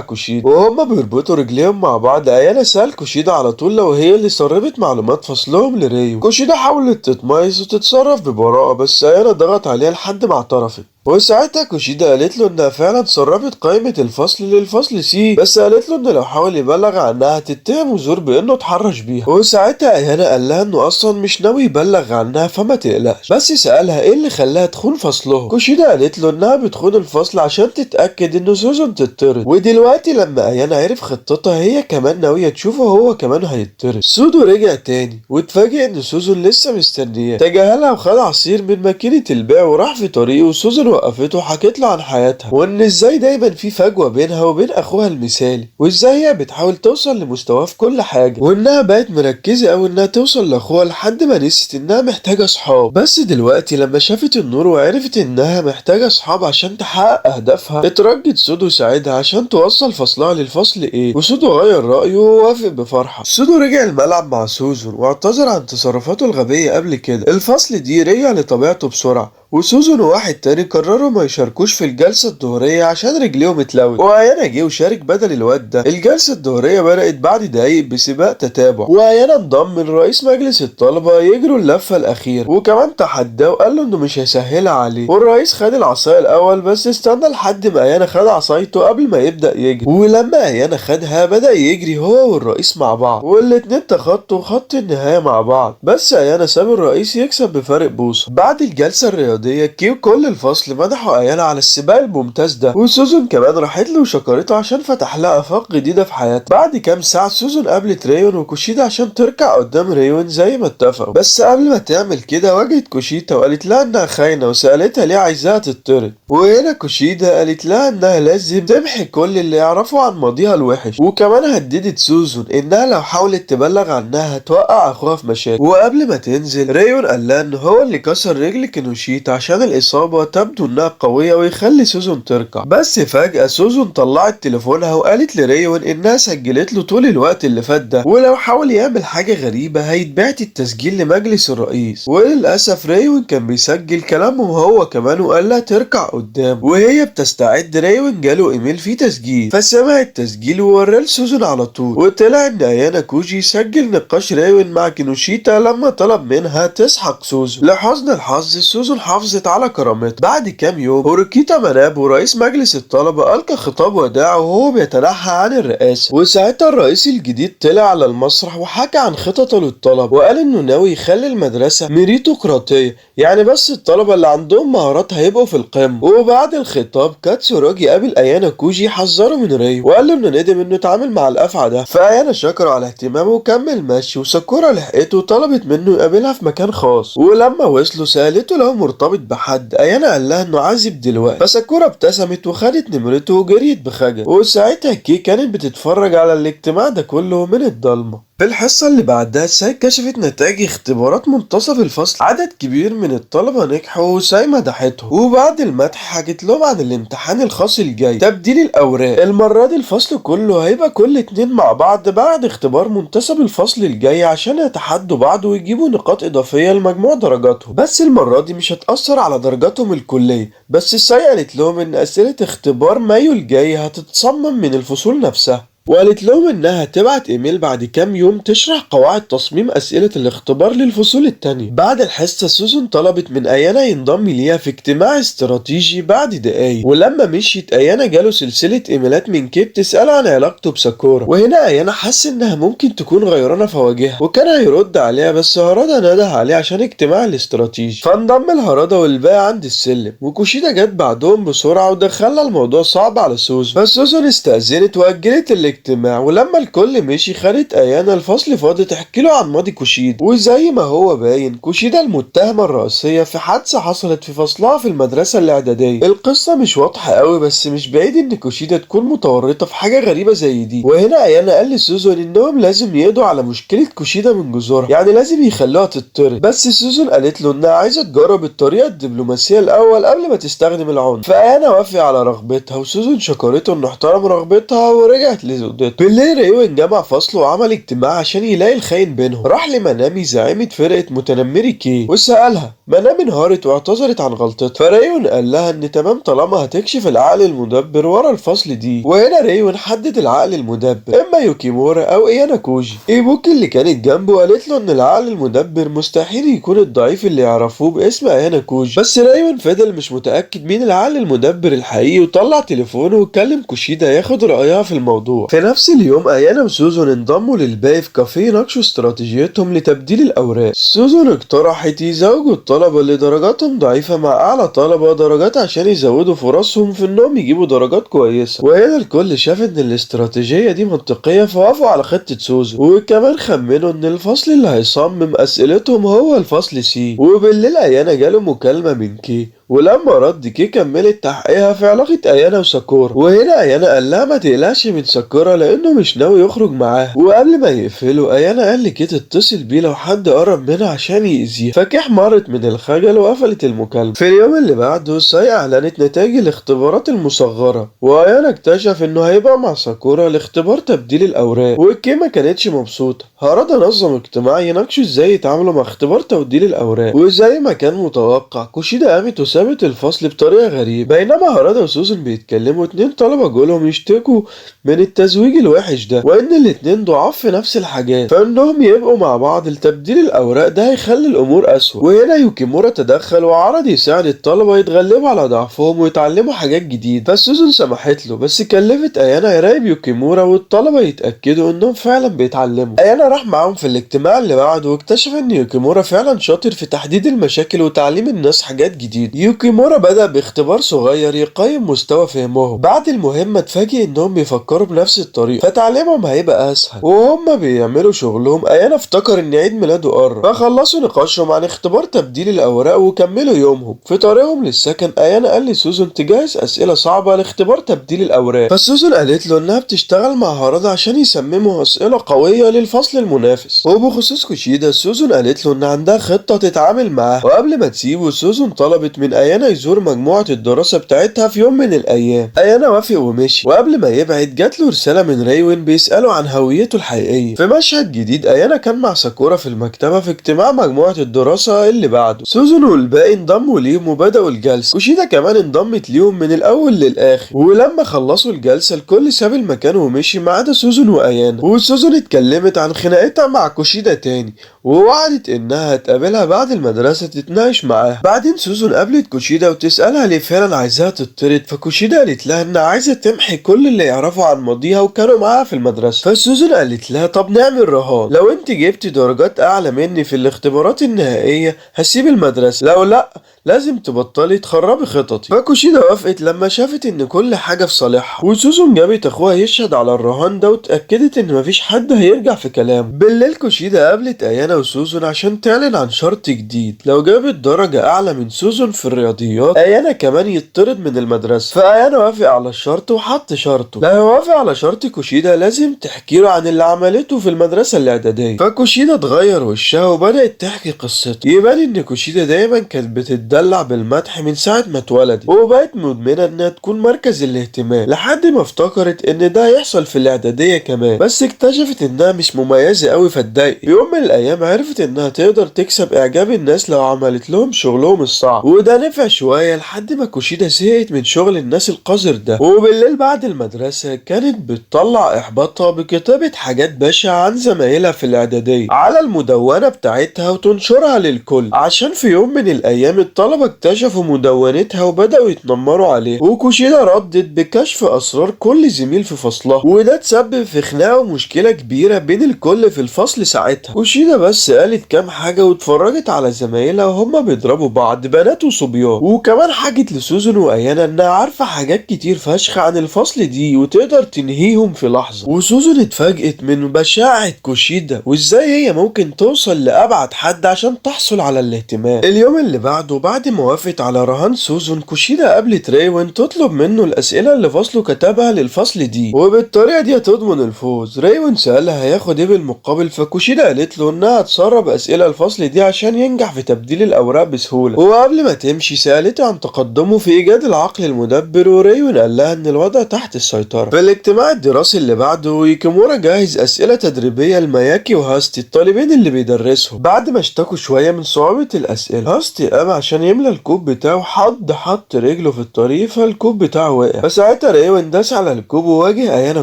كوشيدا، وهما بيربطوا رجليهم مع بعض. ايانا سأل كوشيدا على طول لو هي اللي سربت معلومات فصلهم لريو. كوشيدا حاولت تتميز وتتصرف ببراءة، بس ايانا ضغط عليها لحد ما اعترفت. وساعتها كوشيدا قالت له انها فعلا سربت قائمة الفصل للفصل سي، بس قالت له انه لو حاول يبلغ عنها هتتهم زور بانه اتحرش بيها. وساعتها ايانا قال لها انه اصلا مش ناوي يبلغ عنها فما تقلقش، بس سألها ايه اللي خلاها تخون فصلهم. كوشيدا قالت له انها بتخون الفصل عشان تتأكد انه سوزون تتطرد، ودلوقتي لما ايانا عرف خطتها هي كمان ناوية تشوفه هو كمان هيتطرد. سودو رجع تاني واتفاجئ ان سوزون لسه مستنياه، تجاهلها وخد عصير من ماكينة البيع وراح في طريقه. وسوزون وقفته وحكت له عن حياتها وان ازاي دايما في فجوة بينها وبين اخوها المثالي، وازاي هي بتحاول توصل لمستواه في كل حاجة، وانها بقت مركزة اوي انها توصل لاخوها لحد ما نسيت انها محتاجة صحاب. بس دلوقتي لما شافت النور وعرفت انها محتاجة صحاب عشان تحقق اهدافها، اترجت سودو يساعدها عشان توصل فصلها للفصل ايه. وسودو غير رأيه ووافق بفرحة. سودو رجع الملعب مع سوزون واعتذر عن تصرفاته الغبية قبل كده. الفصل دي رجع لطبيعته بسرعة، وسوزون وواحد تاني قرروا ما يشاركوش في الجلسة الظهرية عشان رجليهم اتلوت. وأيانا جه وشارك بدل الواد ده. الجلسة الظهرية بدأت بعد دقايق بسباق تتابع، وأيانا انضم من رئيس مجلس الطلبة يجروا اللفة الأخيرة، وكمان تحداه وقال له إنه مش هيسهلها عليه. والرئيس خد العصاية الأول بس استنى لحد ما أيانا خد عصايته قبل ما يبدأ يجري. ولما أيانا خدها بدأ يجري هو والرئيس مع بعض، والاتنين تخطوا خط النهاية مع بعض، بس أيانا ساب الرئيس يكسب بفارق بوصة. بعد الجلسة الرياضية كيو كل الفصل مدحوا ايانا على السباق الممتاز ده، وسوزون كمان راحت له وشكرته عشان فتح لها افاق جديده في حياتها. بعد كام ساعه سوزون قابلت ريون وكوشيدا عشان تركع قدام ريون زي ما اتفقوا، بس قبل ما تعمل كده واجهت كوشيدا وقالت لها انها خاينه وسالتها ليه عايزاها تتطرد. وهنا كوشيدا قالت لها انها لازم تمحي كل اللي يعرفوا عن ماضيها الوحش، وكمان هددت سوزون انها لو حاولت تبلغ عنها هتوقع اخوها في مشاكل. وقبل ما تنزل ريون قال لها ان هو اللي كسر رجل كينوشيتا عشان الإصابة تبدو إنها قوية ويخلي سوزون تركع. بس فجأة سوزون طلعت تليفونها وقالت لريون إنها سجلت له طول الوقت اللي فات ده، ولو حاول يعمل حاجة غريبة هيتبعت التسجيل لمجلس الرئيس. وللأسف ريون كان بيسجل كلامهم هو كمان وقال لها تركع قدام. وهي بتستعد ريون جاله إيميل فيه تسجيل، فسمع التسجيل ووراه لسوزون على طول، وطلع إن أيانا كوجي سجل نقاش ريون مع كينوشيتا لما طلب منها تسحق سوزون. لحسن الحظ سوزون حافظت على كرامته. بعد كام يوم هوروكيتا مانابو رئيس مجلس الطلبة ألقى خطاب وداع وهو بيتنحى عن الرئاسة. وساعتها الرئيس الجديد طلع على المسرح وحكى عن خططه للطلبة، وقال إنه ناوي يخلي المدرسة ميريتوقراطية، يعني بس الطلبة اللي عندهم مهارات هيبقوا في القمة. وبعد الخطاب كاتسوراجي قابل أيانا كوجي حذره من ريو وقال له إنه ندم إنه اتعامل مع الأفعى ده، فأيانا شكره على اهتمامه وكمل مشي. وساكورا لحقته وطلبت منه يقابلها في مكان خاص، ولما وصلوا سألته لو مرتبط بحد. أيانا قال لها انه عازب دلوقتي، فساكورا ابتسمت وخدت نمرته وجريت بخجل. وساعتها كي كانت بتتفرج على الاجتماع ده كله من الضلمة. في الحصة اللي بعدها ساي كشفت نتائج اختبارات منتصف الفصل. عدد كبير من الطلبة نجحوا وساي مدحتهم، وبعد المدح حكت لهم عن الامتحان الخاص الجاي تبديل الأوراق. المرة دي الفصل كله هيبقى كل اتنين مع بعض بعد اختبار منتصف الفصل الجاي عشان يتحدوا بعض ويجيبوا نقاط إضافية لمجموع درجاتهم، بس المرة دي مش هتأثر على درجاتهم الكلية. بس ساي قالت لهم إن أسئلة اختبار مايو الجاي هتتصمم من الفصول نفسها، وقالت لهم انها تبعت ايميل بعد كام يوم تشرح قواعد تصميم اسئلة الاختبار للفصول التانية. بعد الحصة سوزون طلبت من ايانا ينضم ليها في اجتماع استراتيجي بعد دقايق، ولما مشيت ايانا جاله سلسلة ايميلات من كيب تسأل عن علاقته بساكورا. وهنا ايانا حس انها ممكن تكون غيرانة في وجهها، وكان هيرد عليها بس هارادا نده عليه عشان اجتماع الاستراتيجي، فانضم لهارادا والباقي عند السلم. وكوشيدا جت بعدهم بسرعة ودخلنا الموضوع صعب على سوزون، بس سوزون استأذنت واجلت الاجتماع. ولما الكل مشي خدت ايانا الفصل فاضي تحكي له عن ماضي كوشيدا. وزي ما هو باين كوشيدا المتهمة الرئيسية في حادثة حصلت في فصلها في المدرسة الاعدادية. القصة مش واضحة قوي بس مش بعيد ان كوشيدا تكون متورطة في حاجة غريبة زي دي. وهنا ايانا قال لسوزون انهم لازم يقضوا على مشكلة كوشيدا من جذورها، يعني لازم يخلوها تتطرد. بس سوزون قالت له انها عايزة تجرب الطريقة الدبلوماسية الاول قبل ما تستخدم العنف، فايانا وافق على رغبتها. وسوزون شكرته انه احترم رغبتها ورجعت اوضته. بالليل ريوين جمع فصله وعمل اجتماع عشان يلاقي الخاين بينهم. راح لمنامي زعيمة فرقة متنمري كي وسألها. منامي انهارت واعتذرت عن غلطتها، فريون قال لها ان تمام طالما هتكشف العقل المدبر ورا الفصل دي. وهنا ريون حدد العقل المدبر اما يوكيمورا او ايانا كوجي. ايبوكي اللي كانت جنبه قالت له ان العقل المدبر مستحيل يكون الضعيف اللي يعرفوه باسم ايانا كوجي. بس ريون فضل مش متأكد مين العقل المدبر الحقيقي وطلع تليفونه وكلم كوشيدا ياخد رأيها في الموضوع. في نفس اليوم ايانا وسوزون انضموا للباقي في كافيه يناقشوا استراتيجيتهم لتبديل الاوراق. سوزون اقترحت يزوجوا الطلبة اللي درجاتهم ضعيفة مع اعلى طلبة درجات عشان يزودوا فرصهم في انهم يجيبوا درجات كويسة. وهنا الكل شاف ان الاستراتيجية دي منطقية فوافقوا على خطة سوزون. وكمان خمنوا ان الفصل اللي هيصمم اسئلتهم هو الفصل سي. وبالليل ايانا جاله مكالمة من كي، ولما رد كي كملت تحقيقها في علاقة ايانا وساكورا. وهنا ايانا قال لها ما تقلقش من ساكورا لانه مش ناوي يخرج معاها. وقبل ما يقفلوا ايانا قال لكي تتصل بيه لو حد قرب منها عشان يأذيها. فكي احمرت من الخجل وقفلت المكالمة. في اليوم اللي بعده ساي اعلنت نتائج الاختبارات المصغرة، وايانا اكتشف انه هيبقى مع ساكورا لاختبار تبديل الاوراق. وكي ما كانتش مبسوطة. هارادا نظم اجتماع يناقشوا ازاي يتعاملوا مع اختبار تبديل الاوراق. وزي ما كان متوقع كوشيدا قامت وسابت الفصل بطريقة غريبة. بينما هارادا وسوزن بيتكلموا اتنين طلبة جولهم يشتكوا من التزويج الوحش ده، وان الاتنين ضعاف في نفس الحاجات، فانهم يبقوا مع بعض لتبديل الاوراق ده هيخلي الامور اسوأ. وهنا يوكيمورا تدخل وعرض يساعد الطلبة يتغلبوا على ضعفهم ويتعلموا حاجات جديدة. فسوزن سمحت له، بس كلفت ايانا يراقب يوكيمورا والطلبة يتأكدوا انهم فعلا بيتعلموا. ايانا راح معاهم في الاجتماع اللي بعده واكتشف ان يوكيمورا فعلا شاطر في تحديد المشاكل وتعليم الناس حاجات جديدة. يوكيمورا بدأ باختبار صغير يقيم مستوى فهمهم. بعد المهمة اتفاجئ انهم بيفكروا بنفس الطريقة فتعليمهم هيبقى اسهل. وهم بيعملوا شغلهم ايانا افتكر ان عيد ميلاده قرب، فخلصوا نقاشهم عن اختبار تبديل الاوراق وكملوا يومهم. في طريقهم للسكن ايانا قال لسوزن تجهز اسئلة صعبة لاختبار تبديل الاوراق. فسوزن قالت له انها بتشتغل مع هارادا عشان يسمموا اسئلة قوية للفصل المنافس. وبخصوص كوشيدا سوزن قالت له ان عندها خطة تتعامل معاها. وقبل ما تسيبه سوزن طلبت من ايانا يزور مجموعة الدراسة بتاعتها في يوم من الايام. ايانا وافق ومشي، وقبل ما يبعد جات له رسالة من ريوين بيسأله عن هويته الحقيقية. في مشهد جديد ايانا كان مع ساكورا في المكتبة في اجتماع مجموعة الدراسة اللي بعده. سوزن والباقي انضموا ليهم وبدأوا الجلسة. كوشيدا كمان انضمت ليهم من الاول للاخر. ولما خلصوا الجلسة الكل ساب المكان ومشي ما عدا سوزن وايانا. وسوزن اتكلمت عن خناقتها مع كوشيدا تاني، ووعدت انها هتقابلها بعد المدرسة تتناقش معاها. بعدين سوزن قابلت كوشيدا وتسألها ليه فعلا عايزاها تطرد. فكوشيدا قالت لها انها عايزة تمحي كل اللي يعرفوا عن ماضيها وكانوا معاها في المدرسة. فسوزن قالت لها طب نعمل رهان، لو انت جبتي درجات اعلى مني في الاختبارات النهائية هسيب المدرسة، لو لا لازم تبطلي تخربي خططي. فكوشيدا وافقت لما شافت ان كل حاجة في صالحها. وسوزن جابت اخوها يشهد على الرهان ده وتأكدت ان مفيش حد هيرجع في كلامه. بالليل كوشيدا قابلت ايانا وسوزن عشان تعلن عن شرط جديد، لو جابت درجة اعلى من سوزن في الرياضيات ايانا كمان يطرد من المدرسة. فايانا وافق على الشرط وحط شرطه، لو وافق على شرط كوشيدا لازم تحكي له عن اللي عملته في المدرسة الاعدادية. فكوشيدا اتغير وشها وبدأت تحكي قصته. يبان ان كوشيدا دايما كانت بتدلع بالمدح من ساعة ما اتولدت، وبقت مدمنة انها تكون مركز الاهتمام لحد ما افتكرت ان ده هيحصل في الاعدادية كمان، بس اكتشفت انها مش مميزة قوي فاتضايقت. في يوم من الايام عرفت انها تقدر تكسب اعجاب الناس لو عملت لهم شغلهم الصعب، وده نفع شوية لحد ما كوشيدا زهقت من شغل الناس القذر ده. وبالليل بعد المدرسة كانت بتطلع احباطها بكتابة حاجات بشعة عن زمايلها في الاعدادية على المدونة بتاعتها وتنشرها للكل، عشان في يوم من الايام الطلبة اكتشفوا مدونتها وبدأوا يتنمروا عليها. وكوشيدا ردت بكشف اسرار كل زميل في فصلها، وده تسبب في خناقة ومشكلة كبيرة بين الكل في الفصل ساعتها. كوشيدا بس قالت كام حاجة واتفرجت على زمايلها وهما بيضربوا بعض بنات وصبيان. وكمان حكت لسوزن وايانا انها عارفة حاجات كتير فشخ عن الفصل دي وتقدر تنهيهم في لحظة. وسوزن اتفاجئت من بشاعة كوشيدا وازاي هي ممكن توصل لأبعد حد عشان تحصل على الاهتمام. اليوم اللي بعده بعد ما وافقت على رهان سوزن كوشيدا قابلت ريوين تطلب منه الأسئلة اللي فصله كتبها للفصل دي، وبالطريقة دي هتضمن الفوز. ريوين سألها هياخد ايه بالمقابل، فكوشيدا قالت له انها تسرب أسئلة الفصل دي عشان ينجح في تبديل الأوراق بسهولة. وقبل ما تمشي تمشي سألته عن تقدمه في إيجاد العقل المدبر، وريون قال لها إن الوضع تحت السيطرة. في الاجتماع الدراسي اللي بعده يوكيمورا جهز أسئلة تدريبية لماياكي وهاستي الطالبين اللي بيدرسهم. بعد ما اشتكوا شوية من صعوبة الأسئلة، هاستي قام عشان يملى الكوب بتاعه، حط رجله في الطريق فالكوب بتاعه وقع. فساعتها ريون داس على الكوب وواجه ايانا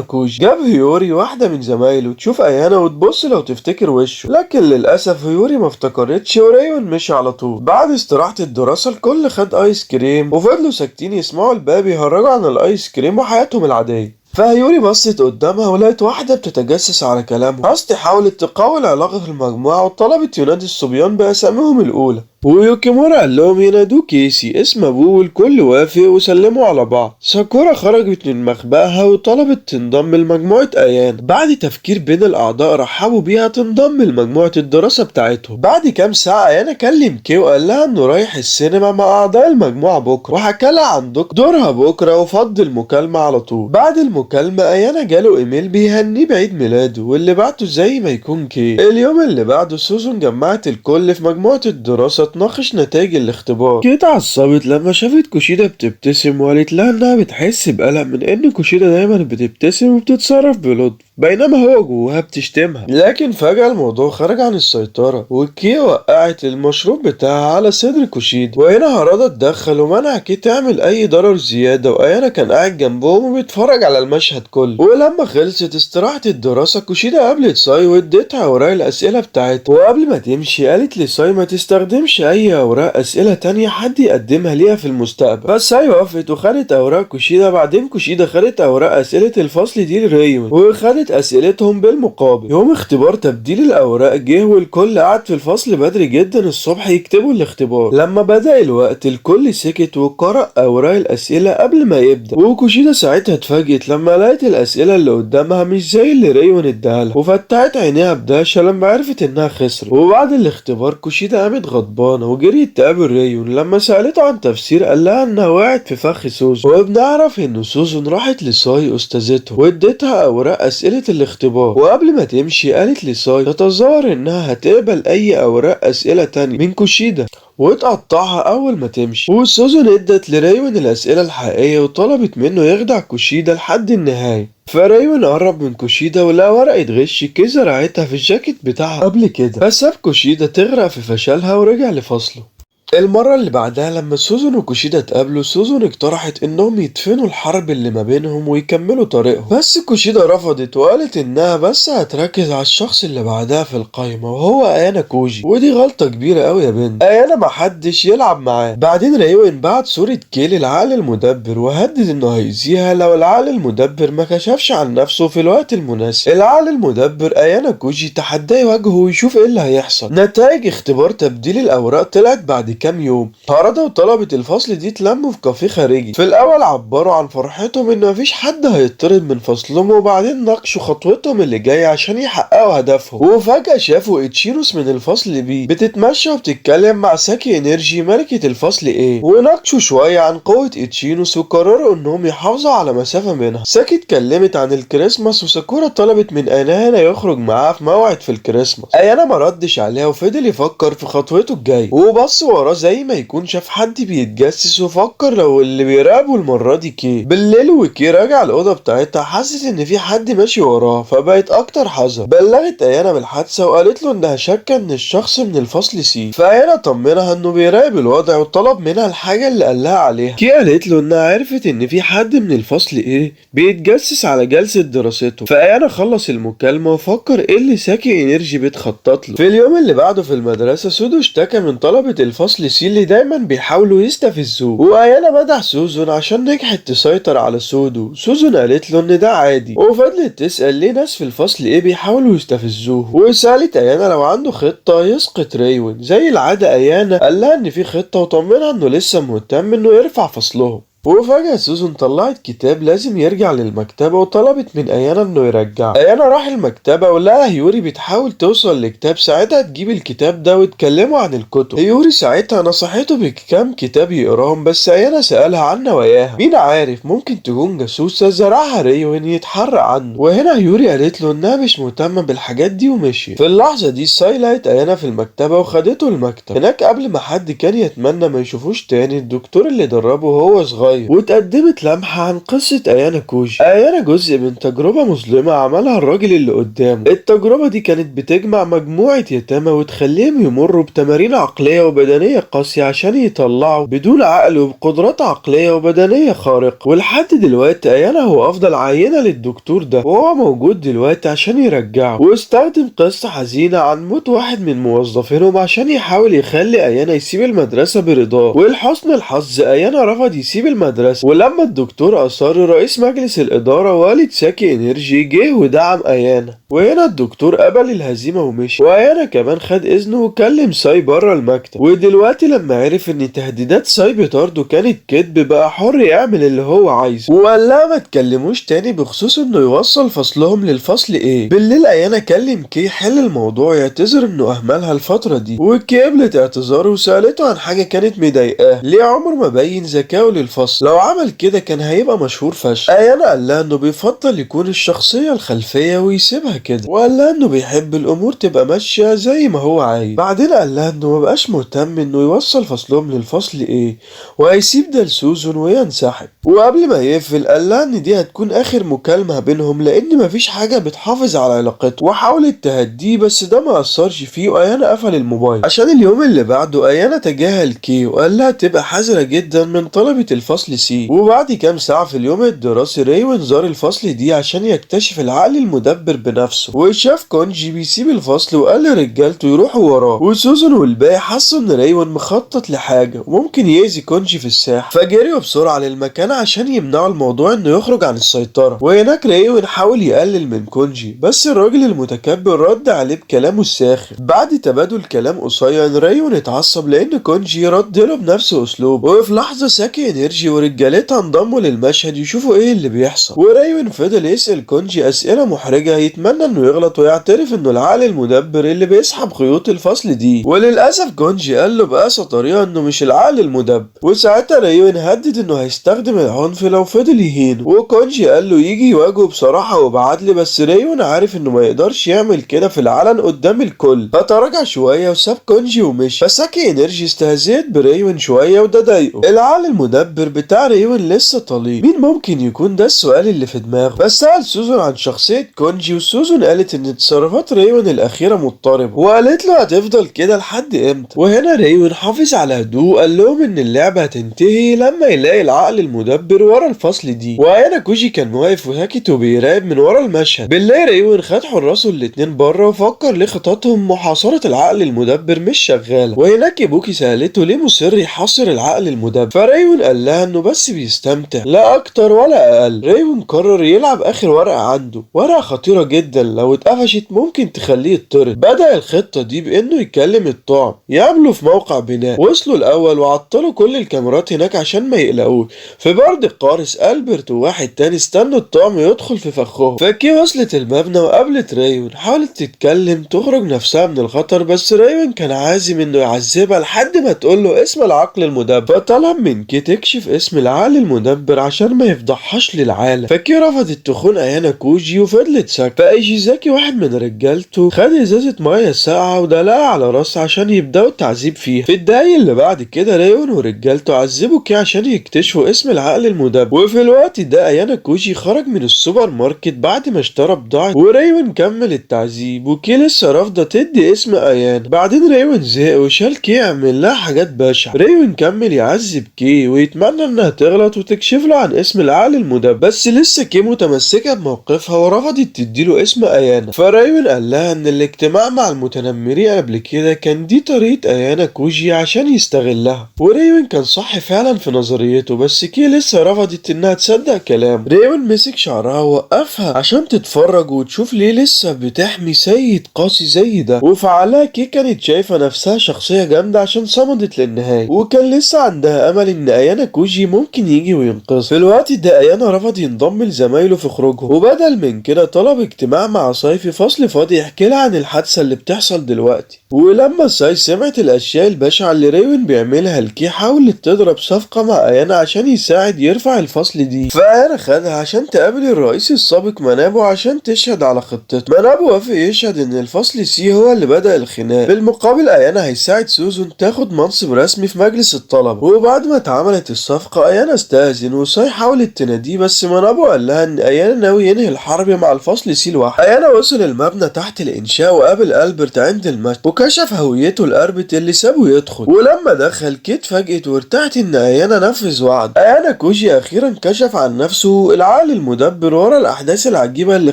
كوجي. جاب هيوري واحدة من زمايله تشوف ايانا وتبص لو تفتكر وشه، لكن للأسف هيوري ما افتكرتش وريون مشي على طول. بعد استراحة الدراسة الكل خد ايس كريم وفضلوا ساكتين يسمعوا الباب يهرجوا عن الايس كريم وحياتهم العادية. فهيوري بصت قدامها ولقت واحدة بتتجسس على كلامها. هاستي حاولت تقوي العلاقة في المجموعة وطلبت ينادي الصبيان بأساميهم الأولى، ويوكيمورا قال لهم ينادوه كيسي اسم أبوه، والكل وافق وسلموا على بعض. ساكورا خرجت من مخبأها وطلبت تنضم لمجموعة أيانا. بعد تفكير بين الأعضاء رحبوا بيها تنضم لمجموعة الدراسة بتاعتهم. بعد كام ساعة أيانا كلم كيو وقال لها إنه رايح السينما مع أعضاء المجموعة بكرة، وحكى لها عن دورها بكرة وفض المكالمة على طول. بعد المكالمة أيانا جاله إيميل بيهنيه بعيد ميلاده، واللي بعته زي ما يكون كيو. اليوم اللي بعده سوزون جمعت الكل في مجموعة الدراسة تناقش نتائج الاختبار. كيت اتعصبت لما شافت كوشيدا بتبتسم وقالت لها انها بتحس بقلق من ان كوشيدا دايما بتبتسم وبتتصرف بلطف بينما هو جواها بتشتمها. لكن فجأة الموضوع خرج عن السيطرة وكي وقعت المشروب بتاعها على صدر كوشيدا، وهنا هارادا اتدخل ومنع كي تعمل اي ضرر زيادة، وايانا كان قاعد جنبهم وبيتفرج على المشهد كله. ولما خلصت استراحة الدراسة كوشيدا قابلت ساي واديتها اوراق الاسئلة بتاعتها، وقبل ما تمشي قالت لساي ما تستخدمش اي اوراق اسئلة تانية حد يقدمها ليها في المستقبل. فساي وافقت وخدت اوراق كوشيدا. بعدين كوشيدا خدت اوراق اسئلة الفصل دي لريون وخدت اسئلتهم بالمقابل. يوم اختبار تبديل الاوراق جه والكل قعد في الفصل بدري جدا الصبح يكتبوا الاختبار. لما بدأ الوقت الكل سكت وقرأ اوراق الاسئلة قبل ما يبدأ، وكوشيدا ساعتها اتفاجئت لما لقيت الاسئلة اللي قدامها مش زي اللي ريون اداها، وفتحت عينيها بدهشة لما عرفت انها خسرت. وبعد الاختبار كوشيدا قامت غضبانة وجريت تقابل ريون. لما سألته عن تفسير قال لها انها وقعت في فخ سوزون، وبنعرف ان سوزون راحت لساي استاذتها واديتها اوراق اسئلة الاختبار. وقبل ما تمشي قالت لساي تتظاهر انها هتقبل اي اوراق اسئلة تانية من كوشيدا وتقطعها اول ما تمشي. وسوزون ادت لريون الاسئلة الحقيقية وطلبت منه يخدع كوشيدا لحد النهاية. فريون قرب من كوشيدا ولقى ورقة غش كي زرعتها في الجاكيت بتاعها قبل كده، فساب كوشيدا تغرق في فشلها ورجع لفصله. المرة اللي بعدها لما سوزون وكوشيدا اتقابلوا، سوزون اقترحت انهم يدفنوا الحرب اللي ما بينهم ويكملوا طريقهم، بس كوشيدا رفضت وقالت انها بس هتركز على الشخص اللي بعدها في القايمة وهو ايانا كوجي، ودي غلطة كبيرة قوي يا بنت، ايانا محدش يلعب معاه. بعدين ريون بعت صورة كي للعقل المدبر وهدد انه هيأذيها لو العقل المدبر ما كشفش عن نفسه في الوقت المناسب. العقل المدبر ايانا كوجي تحداه يواجهه ويشوف ايه اللي هيحصل. نتائج اختبار تبديل الاوراق طلعت بعد كام يوم. هارادا وطلبة الفصل دي اتلموا في كافيه خارجي. في الاول عبروا عن فرحتهم ان مفيش حد هيطرد من فصلهم، وبعدين ناقشوا خطوتهم اللي جايه عشان يحققوا هدفهم. وفجأة شافوا اتشيروس من الفصل بي بتتمشى وبتتكلم مع ساكي انرجي ملكة الفصل ايه، وناقشوا شوية عن قوة اتشيروس وقرروا انهم يحافظوا على مسافة منها. ساكي اتكلمت عن الكريسماس وساكورا طلبت من ايانا يخرج معاها في موعد في الكريسماس. ايانا ما ردش عليها وفضل يفكر في خطوته الجايه، وبص وراه زي ما يكون شاف حد بيتجسس وفكر لو اللي بيراقبه المرة دي كي. بالليل وكي راجع الأوضة بتاعتها حست إن في حد ماشي وراها فبقت أكتر حذر. بلغت أيانا بالحادثة وقالت له إنها شاكة إن الشخص من الفصل سي، فأيانا طمنها إنه بيراقب الوضع وطلب منها الحاجة اللي قالها عليها. كي قالت له إنها عرفت إن في حد من الفصل إيه بيتجسس على جلسة دراسته. فأيانا خلص المكالمة وفكر إيه اللي ساكي إنرجي بتخطط له. في اليوم اللي بعده في المدرسة سودو اشتكى من طلبة الفصل سي اللي دايما بيحاولوا يستفزوه، وايانا مدح سوزون عشان نجحت تسيطر على سودو. سوزون قالت له ان ده عادي، وفضلت تسأل ليه ناس في الفصل ايه بيحاولوا يستفزوه، وسألت ايانا لو عنده خطة يسقط ريون. زي العادة ايانا قال لها ان في خطة وطمنها انه لسه مهتم انه يرفع فصلهم. وفجأة سوزون طلعت كتاب لازم يرجع للمكتبة وطلبت من أيانا إنه يرجعه. أيانا راح المكتبة ولقى هيوري بتحاول توصل لكتاب ساعتها تجيب الكتاب ده واتكلموا عن الكتب. هيوري ساعتها نصحته بكام كتاب يقراهم، بس أيانا سألها عن نواياها، مين عارف ممكن تكون جاسوسة زرعها ريون يتحرق عنه. وهنا هيوري قالت له إنها مش مهتمة بالحاجات دي ومشيت. في اللحظة دي ساي لقت أيانا في المكتبة وخدته المكتب. هناك قبل ما حد كان يتمنى ما يشوفوش تاني الدكتور اللي دربه وهو صغير، واتقدمت لمحة عن قصة أيانا كوجي. أيانا جزء من تجربة مظلمة عملها الراجل اللي قدامه. التجربة دي كانت بتجمع مجموعة يتامى وتخليهم يمروا بتمارين عقلية وبدنية قاسية عشان يطلعوا بدون عقل وبقدرات عقلية وبدنية خارقة. ولحد دلوقتي أيانا هو أفضل عينة للدكتور ده، وهو موجود دلوقتي عشان يرجعه. واستخدم قصة حزينة عن موت واحد من موظفينهم عشان يحاول يخلي أيانا يسيب المدرسة برضاه. ولحسن الحظ أيانا رفض يسيب المدرسة، ولما الدكتور أصر رئيس مجلس الإدارة والد ساكي إنرجي جه ودعم أيانا. وهنا الدكتور قبل الهزيمة ومشي، وأيانا كمان خد إذنه وكلم ساي بره المكتب. ودلوقتي لما عرف إن تهديدات ساي بطرده كانت كدب بقى حر يعمل اللي هو عايزه، وقال لها ما تكلموش تاني بخصوص إنه يوصل فصلهم للفصل إيه. بالليل أيانا كلم كي حل الموضوع يعتذر إنه أهملها الفترة دي، وكي قبلت اعتذاره وسألته عن حاجة كانت مضايقاه ليه عمره ما بين ذكائه للفصل، لو عمل كده كان هيبقى مشهور فشخ. أيانا قال لها إنه بيفضل يكون الشخصية الخلفية ويسيبها كده، وقال لها إنه بيحب الأمور تبقى ماشية زي ما هو عايز. بعدين قال لها إنه مبقاش مهتم إنه يوصل فصلهم للفصل إيه، وهيسيب ده لسوزون وينسحب. وقبل ما يقفل قال لها إن دي هتكون آخر مكالمة بينهم لأن مفيش حاجة بتحافظ على علاقتهم، وحاولت تهديه بس ده ما أثرش فيه، وأيانا قفل الموبايل. عشان اليوم اللي بعده أيانا تجاهل كي وقال لها تبقى حذرة جدا من طلبة الفصل سي. وبعد كام ساعة في اليوم الدراسي ريون زار الفصل دي عشان يكتشف العقل المدبر بنفسه، وشاف كونجي بيسيب الفصل وقال لرجالته يروحوا وراه. وسوزون والباقي حسوا ان ريون مخطط لحاجة وممكن يأذي كونجي في الساحة، فجريوا بسرعة للمكان عشان يمنعوا الموضوع انه يخرج عن السيطرة. وهناك ريون حاول يقلل من كونجي، بس الراجل المتكبر رد عليه بكلامه الساخر. بعد تبادل كلام قصير ريون اتعصب لان كونجي رد له بنفس اسلوبه. وفي لحظة ساكي انرجي ورجالتها انضموا للمشهد يشوفوا ايه اللي بيحصل. وريون فضل يسأل كونجي اسئلة محرجة يتمنى انه يغلط ويعترف انه العقل المدبر اللي بيسحب خيوط الفصل دي. وللاسف كونجي قال له بقاسة طريقة انه مش العقل المدبر، وساعتها ريون هدد انه هيستخدم العنف لو فضل يهينه. وكونجي قال له يجي يواجهه بصراحة وبعدل، بس ريون عارف انه ما يقدرش يعمل كده في العلن قدام الكل، فتراجع شوية وساب كونجي ومشي. فساكي انرجي استهزأت بريون شوية وده ضايقه. العقل المدبر بتاع ريون لسه طليق، مين ممكن يكون ده السؤال اللي في دماغه. بس سأل سوزون عن شخصية كونجي، وسوزون قالت ان تصرفات ريون الاخيرة مضطربة، وقالت له هتفضل كده لحد امتى. وهنا ريون حافظ على هدوء، قال لهم ان اللعبة هتنتهي لما يلاقي العقل المدبر ورا الفصل دي. وهنا كوجي كان واقف وساكت وبيراقب من ورا المشهد. بالله ريون خد حراسه الاتنين بره وفكر ليه خططهم محاصرة العقل المدبر مش شغالة. وهناك يبوكي سألته ليه مصر يحاصر العقل المدبر، فريون قال لها انه بس بيستمتع لا اكتر ولا اقل. ريون قرر يلعب اخر ورقة عنده، ورقة خطيرة جدا لو اتقفشت ممكن تخليه يطرد. بدأ الخطة دي بانه يكلم الطعم يقابله في موقع بناء. وصلوا الاول وعطلوا كل الكاميرات هناك عشان ما يقلقوش. في برد القارس ألبرت وواحد تاني استنوا الطعم يدخل في فخهم. فكي وصلت المبنى وقابلت ريون، حاولت تتكلم تخرج نفسها من الخطر، بس ريون كان عازم انه يعذبها لحد ما تقول له اسم العقل المدبر. فطلب من كي تكشف اسم العقل المدبر عشان ما يفضحهاش للعالم. فكي رفضت تخون ايانا كوجي وفضلت ساكتة. فايجيزاكي واحد من رجالته خد ازازة مية ساقعة ودلقها على راسها عشان يبدأوا التعذيب فيها. في الدقايق اللي بعد كده ريون ورجالته عذبوا كي عشان يكتشفوا اسم العقل المدبر. وفي الوقت ده ايانا كوجي خرج من السوبر ماركت بعد ما اشترى بضاعة، وريون كمل التعذيب وكي لسه رافضة تدي اسم ايانا. بعدين ريون زهق وشال كي يعمل لها حاجات بشعة. ريون كمل يعذب كي ويتمنى انها تغلط وتكشف له عن اسم العقل المدبر، بس لسه كي متمسكة بموقفها ورفضت تديله اسم ايانا. فريون قال لها ان الاجتماع مع المتنمرين قبل كده كان دي طريقة ايانا كوجي عشان يستغلها. وريون كان صح فعلا في نظريته، بس كي لسه رفضت انها تصدق كلام. ريون مسك شعرها ووقفها عشان تتفرج وتشوف ليه لسه بتحمي سيد قاسي زي ده. وفعلها كي كانت شايفة نفسها شخصية جامدة عشان صمدت للنهاية، وكان لسه عندها امل ان ايانا كوجي كوجي ممكن يجي وينقذها. في الوقت ده ايانا رفض ينضم لزمايله في خروجهم، وبدل من كده طلب اجتماع مع ساي في فصل فاضي يحكي لها عن الحادثة اللي بتحصل دلوقتي. ولما ساي سمعت الاشياء البشعة اللي ريون بيعملها لكي، حاولت تضرب صفقة مع ايانا عشان يساعد يرفع الفصل دي، فايانا خدها عشان تقابل الرئيس السابق مانابو عشان تشهد على خطته. مانابو وافق يشهد ان الفصل سي هو اللي بدأ الخناق. بالمقابل ايانا هيساعد سوزون تاخد منصب رسمي في مجلس الطلبة. وبعد ما اتعملت الصفقة ايانا استأذن، وساي حاولت تناديه بس مانابو قال لها ان ايانا ناوي ينهي الحرب مع الفصل سي لوحده. ايانا وصل المبنى تحت الانشاء وقابل ألبرت عند المسجد، وكشف هويته لألبرت اللي سابه يدخل. ولما دخل كيت اتفاجئت وارتعت ان ايانا نفذ وعد. ايانا كوجي اخيرا كشف عن نفسه العقل المدبر ورا الاحداث العجيبة اللي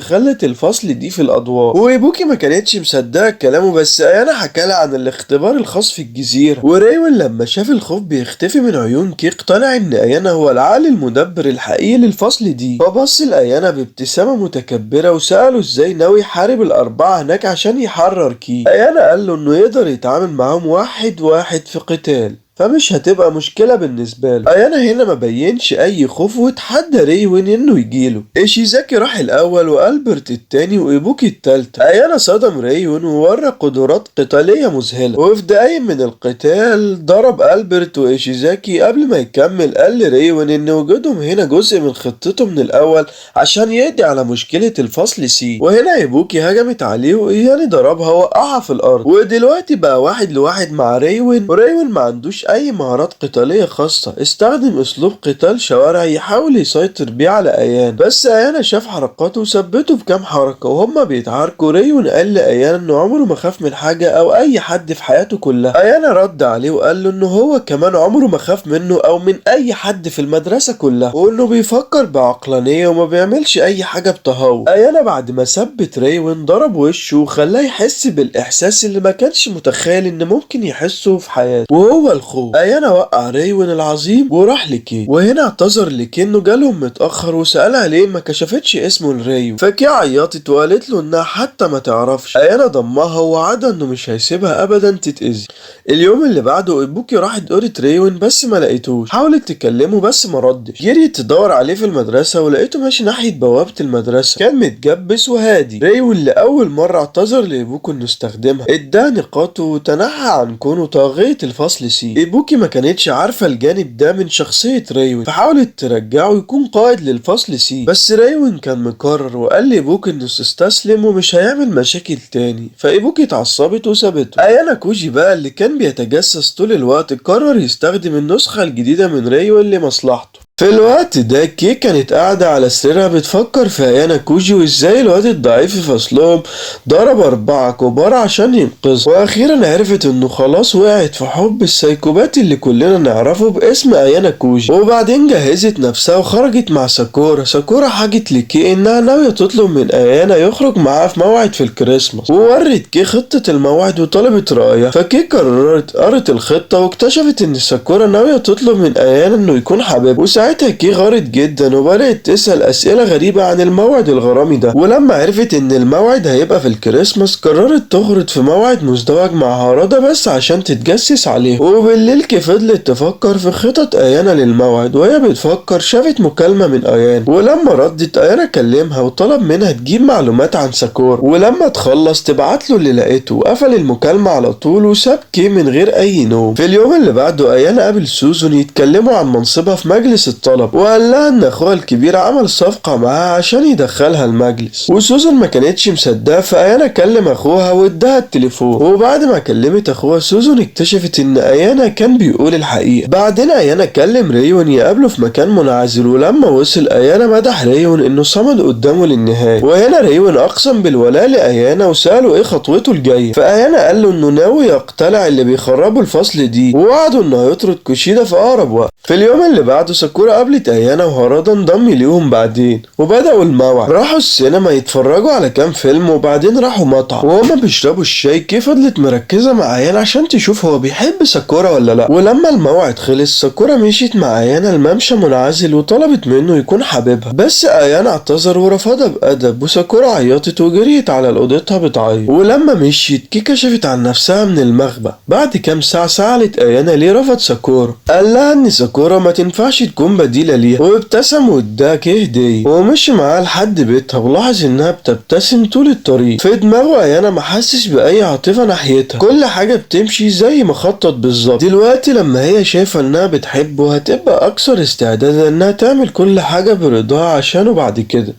خلت الفصل دي في الاضواء. وايبوكي ما كانتش مصدقة كلامه، بس ايانا حكى لها عن الاختبار الخاص في الجزيرة. وريون لما شاف الخوف بيختفي من عيون كي اقتنع ان ايانا هو العقل المدبر الحقيقي للفصل دي، فبص لايانا بابتسامة متكبرة وسأله ازاي ناوي يحارب الاربعة هناك عشان يحرر كي. ايانا قال له انه يقدر يتعامل معاهم واحد واحد في قتال، فمش هتبقى مشكلة بالنسبة له. ايانا هنا ما بينش اي خوف وتحدى ريون انه يجيله. ايشيزاكي راح الاول والبرت التاني وايبوكي التالتة. ايانا صدم ريون وورى قدرات قتالية مذهلة، وفي دقايق من القتال ضرب البرت وايشيزاكي. قبل ما يكمل قال لريون ان وجودهم هنا جزء من خطته من الاول عشان يقضي على مشكلة الفصل سي. وهنا ايبوكي هجمت عليه واياني ضربها وقعها في الارض، ودلوقتي بقى واحد لواحد مع ريون. وريون ما عندوش اي مهارات قتالية خاصة، استخدم اسلوب قتال شوارعي يحاول يسيطر بيه على ايان. بس ايانا شاف حركاته وثبته بكام حركة وهما بيتعاركوا. ريون قال لايانا انه عمره ما خاف من حاجة او اي حد في حياته كلها. ايانا رد عليه وقال له انه هو كمان عمره ما خاف منه او من اي حد في المدرسة كلها، وانه بيفكر بعقلانية وما بيعملش اي حاجة بتهور. ايانا بعد ما ثبت ريون ضرب وشه وخلاه يحس بالاحساس اللي ما كانش متخيل ان ممكن يحسه في حياته، وهو الخوف. ايانا وقع ريون العظيم وراح لكي. وهنا اعتذر لكي انه جالهم متاخر وسالها ليه ما كشفتش اسمه لريون. فكي عيطت وقالت له انها حتى ما تعرفش. ايانا ضمها ووعدها انه مش هيسيبها ابدا تتاذي. اليوم اللي بعده ايبوكي راحت اوضه ريون بس ما لقيتوش. حاولت تكلمه بس ما ردش. جريت تدور عليه في المدرسه ولقيته ماشي ناحيه بوابه المدرسه، كان متجبس وهادي. ريون لاول مره اعتذر لايبوكي انه استخدمها، اداه نقاطه وتنحى عن كونه طاغية الفصل سي. ايبوكي ما كانتش عارفة الجانب ده من شخصية ريون، فحاولت ترجعه يكون قائد للفصل سي. بس ريون كان مقرر وقال لايبوكي انه استسلم ومش هيعمل مشاكل تاني، فايبوكي اتعصبت وسابته. ايانا كوجي بقى اللي كان بيتجسس طول الوقت قرر يستخدم النسخة الجديدة من ريون لمصلحته. في الوقت ده كي كانت قاعدة على سريرها بتفكر في ايانا كوجي وازاي الواد الضعيف في فصلهم ضرب 4 كبار عشان ينقذه. واخيرا عرفت انه خلاص وقعت في حب السايكوبات اللي كلنا نعرفه باسم ايانا كوجي. وبعدين جهزت نفسها وخرجت مع ساكورا. ساكورا حكت لكي انها ناوية تطلب من ايانا يخرج معاها في موعد في الكريسماس، وورت كي خطة الموعد وطلبت رأيها. فكي قرت الخطة واكتشفت ان ساكورا ناوية تطلب من ايانا انه يكون حبيبها. ساعتها كي غارت جدا وبدأت تسأل أسئلة غريبة عن الموعد الغرامي ده. ولما عرفت ان الموعد هيبقى في الكريسماس قررت تخرج في موعد مزدوج مع هارادا بس عشان تتجسس عليه. وبالليل كي فضلت تفكر في خطط ايانا للموعد. وهي بتفكر شافت مكالمة من ايانا، ولما ردت ايانا كلمها وطلب منها تجيب معلومات عن ساكورا، ولما تخلص تبعت له اللي لقيته. وقفل المكالمة على طول وساب كي من غير اي نوم. في اليوم اللي بعده ايانا قابل سوزون يتكلموا عن منصبها في مجلس الطلب، وقال لها ان اخوها الكبير عمل صفقة معاها عشان يدخلها المجلس. وسوزان ما كانتش مصدقة، فايانا كلم اخوها واداها التليفون. وبعد ما كلمت اخوها سوزان اكتشفت ان ايانا كان بيقول الحقيقة. بعدين ايانا كلم ريون يقابله في مكان منعزل، ولما وصل ايانا مدح ريون انه صمد قدامه للنهاية. وهنا ريون اقسم بالولاء لايانا وسأله ايه خطوته الجاية. فايانا قال له انه ناوي يقتلع اللي بيخربوا الفصل دي، ووعده انه هيطرد كوشيدا في اقرب وقت. في اليوم اللي بعده ساكورا قابلت ايانا وهارادا انضم ليهم بعدين، وبدأوا الموعد. راحوا السينما يتفرجوا على كام فيلم، وبعدين راحوا مطعم. وهما بيشربوا الشاي كي فضلت مركزة مع ايانا عشان تشوف هو بيحب ساكورا ولا لا. ولما الموعد خلص ساكورا مشيت مع ايانا الممشى منعزل وطلبت منه يكون حبيبها، بس ايانا اعتذر ورفضها بأدب. وساكورا عيطت وجريت على اوضتها بتعيط. ولما مشيت كي كشفت عن نفسها من المخبأ. بعد كام ساعة سألت ايانا ليه رفض ساكورا. قال لها ان ساكورا ساكورا ما تنفعش تكون بديلة ليها، وابتسم واداها هدية ومشي معاها لحد بيتها، ولاحظ انها بتبتسم طول الطريق. في دماغه ايانا ما حسش باي عاطفة ناحيتها، كل حاجة بتمشي زي ما خطط بالظبط. دلوقتي لما هي شايفة انها بتحبه هتبقى اكثر استعدادا انها تعمل كل حاجة برضاها عشانه بعد كده.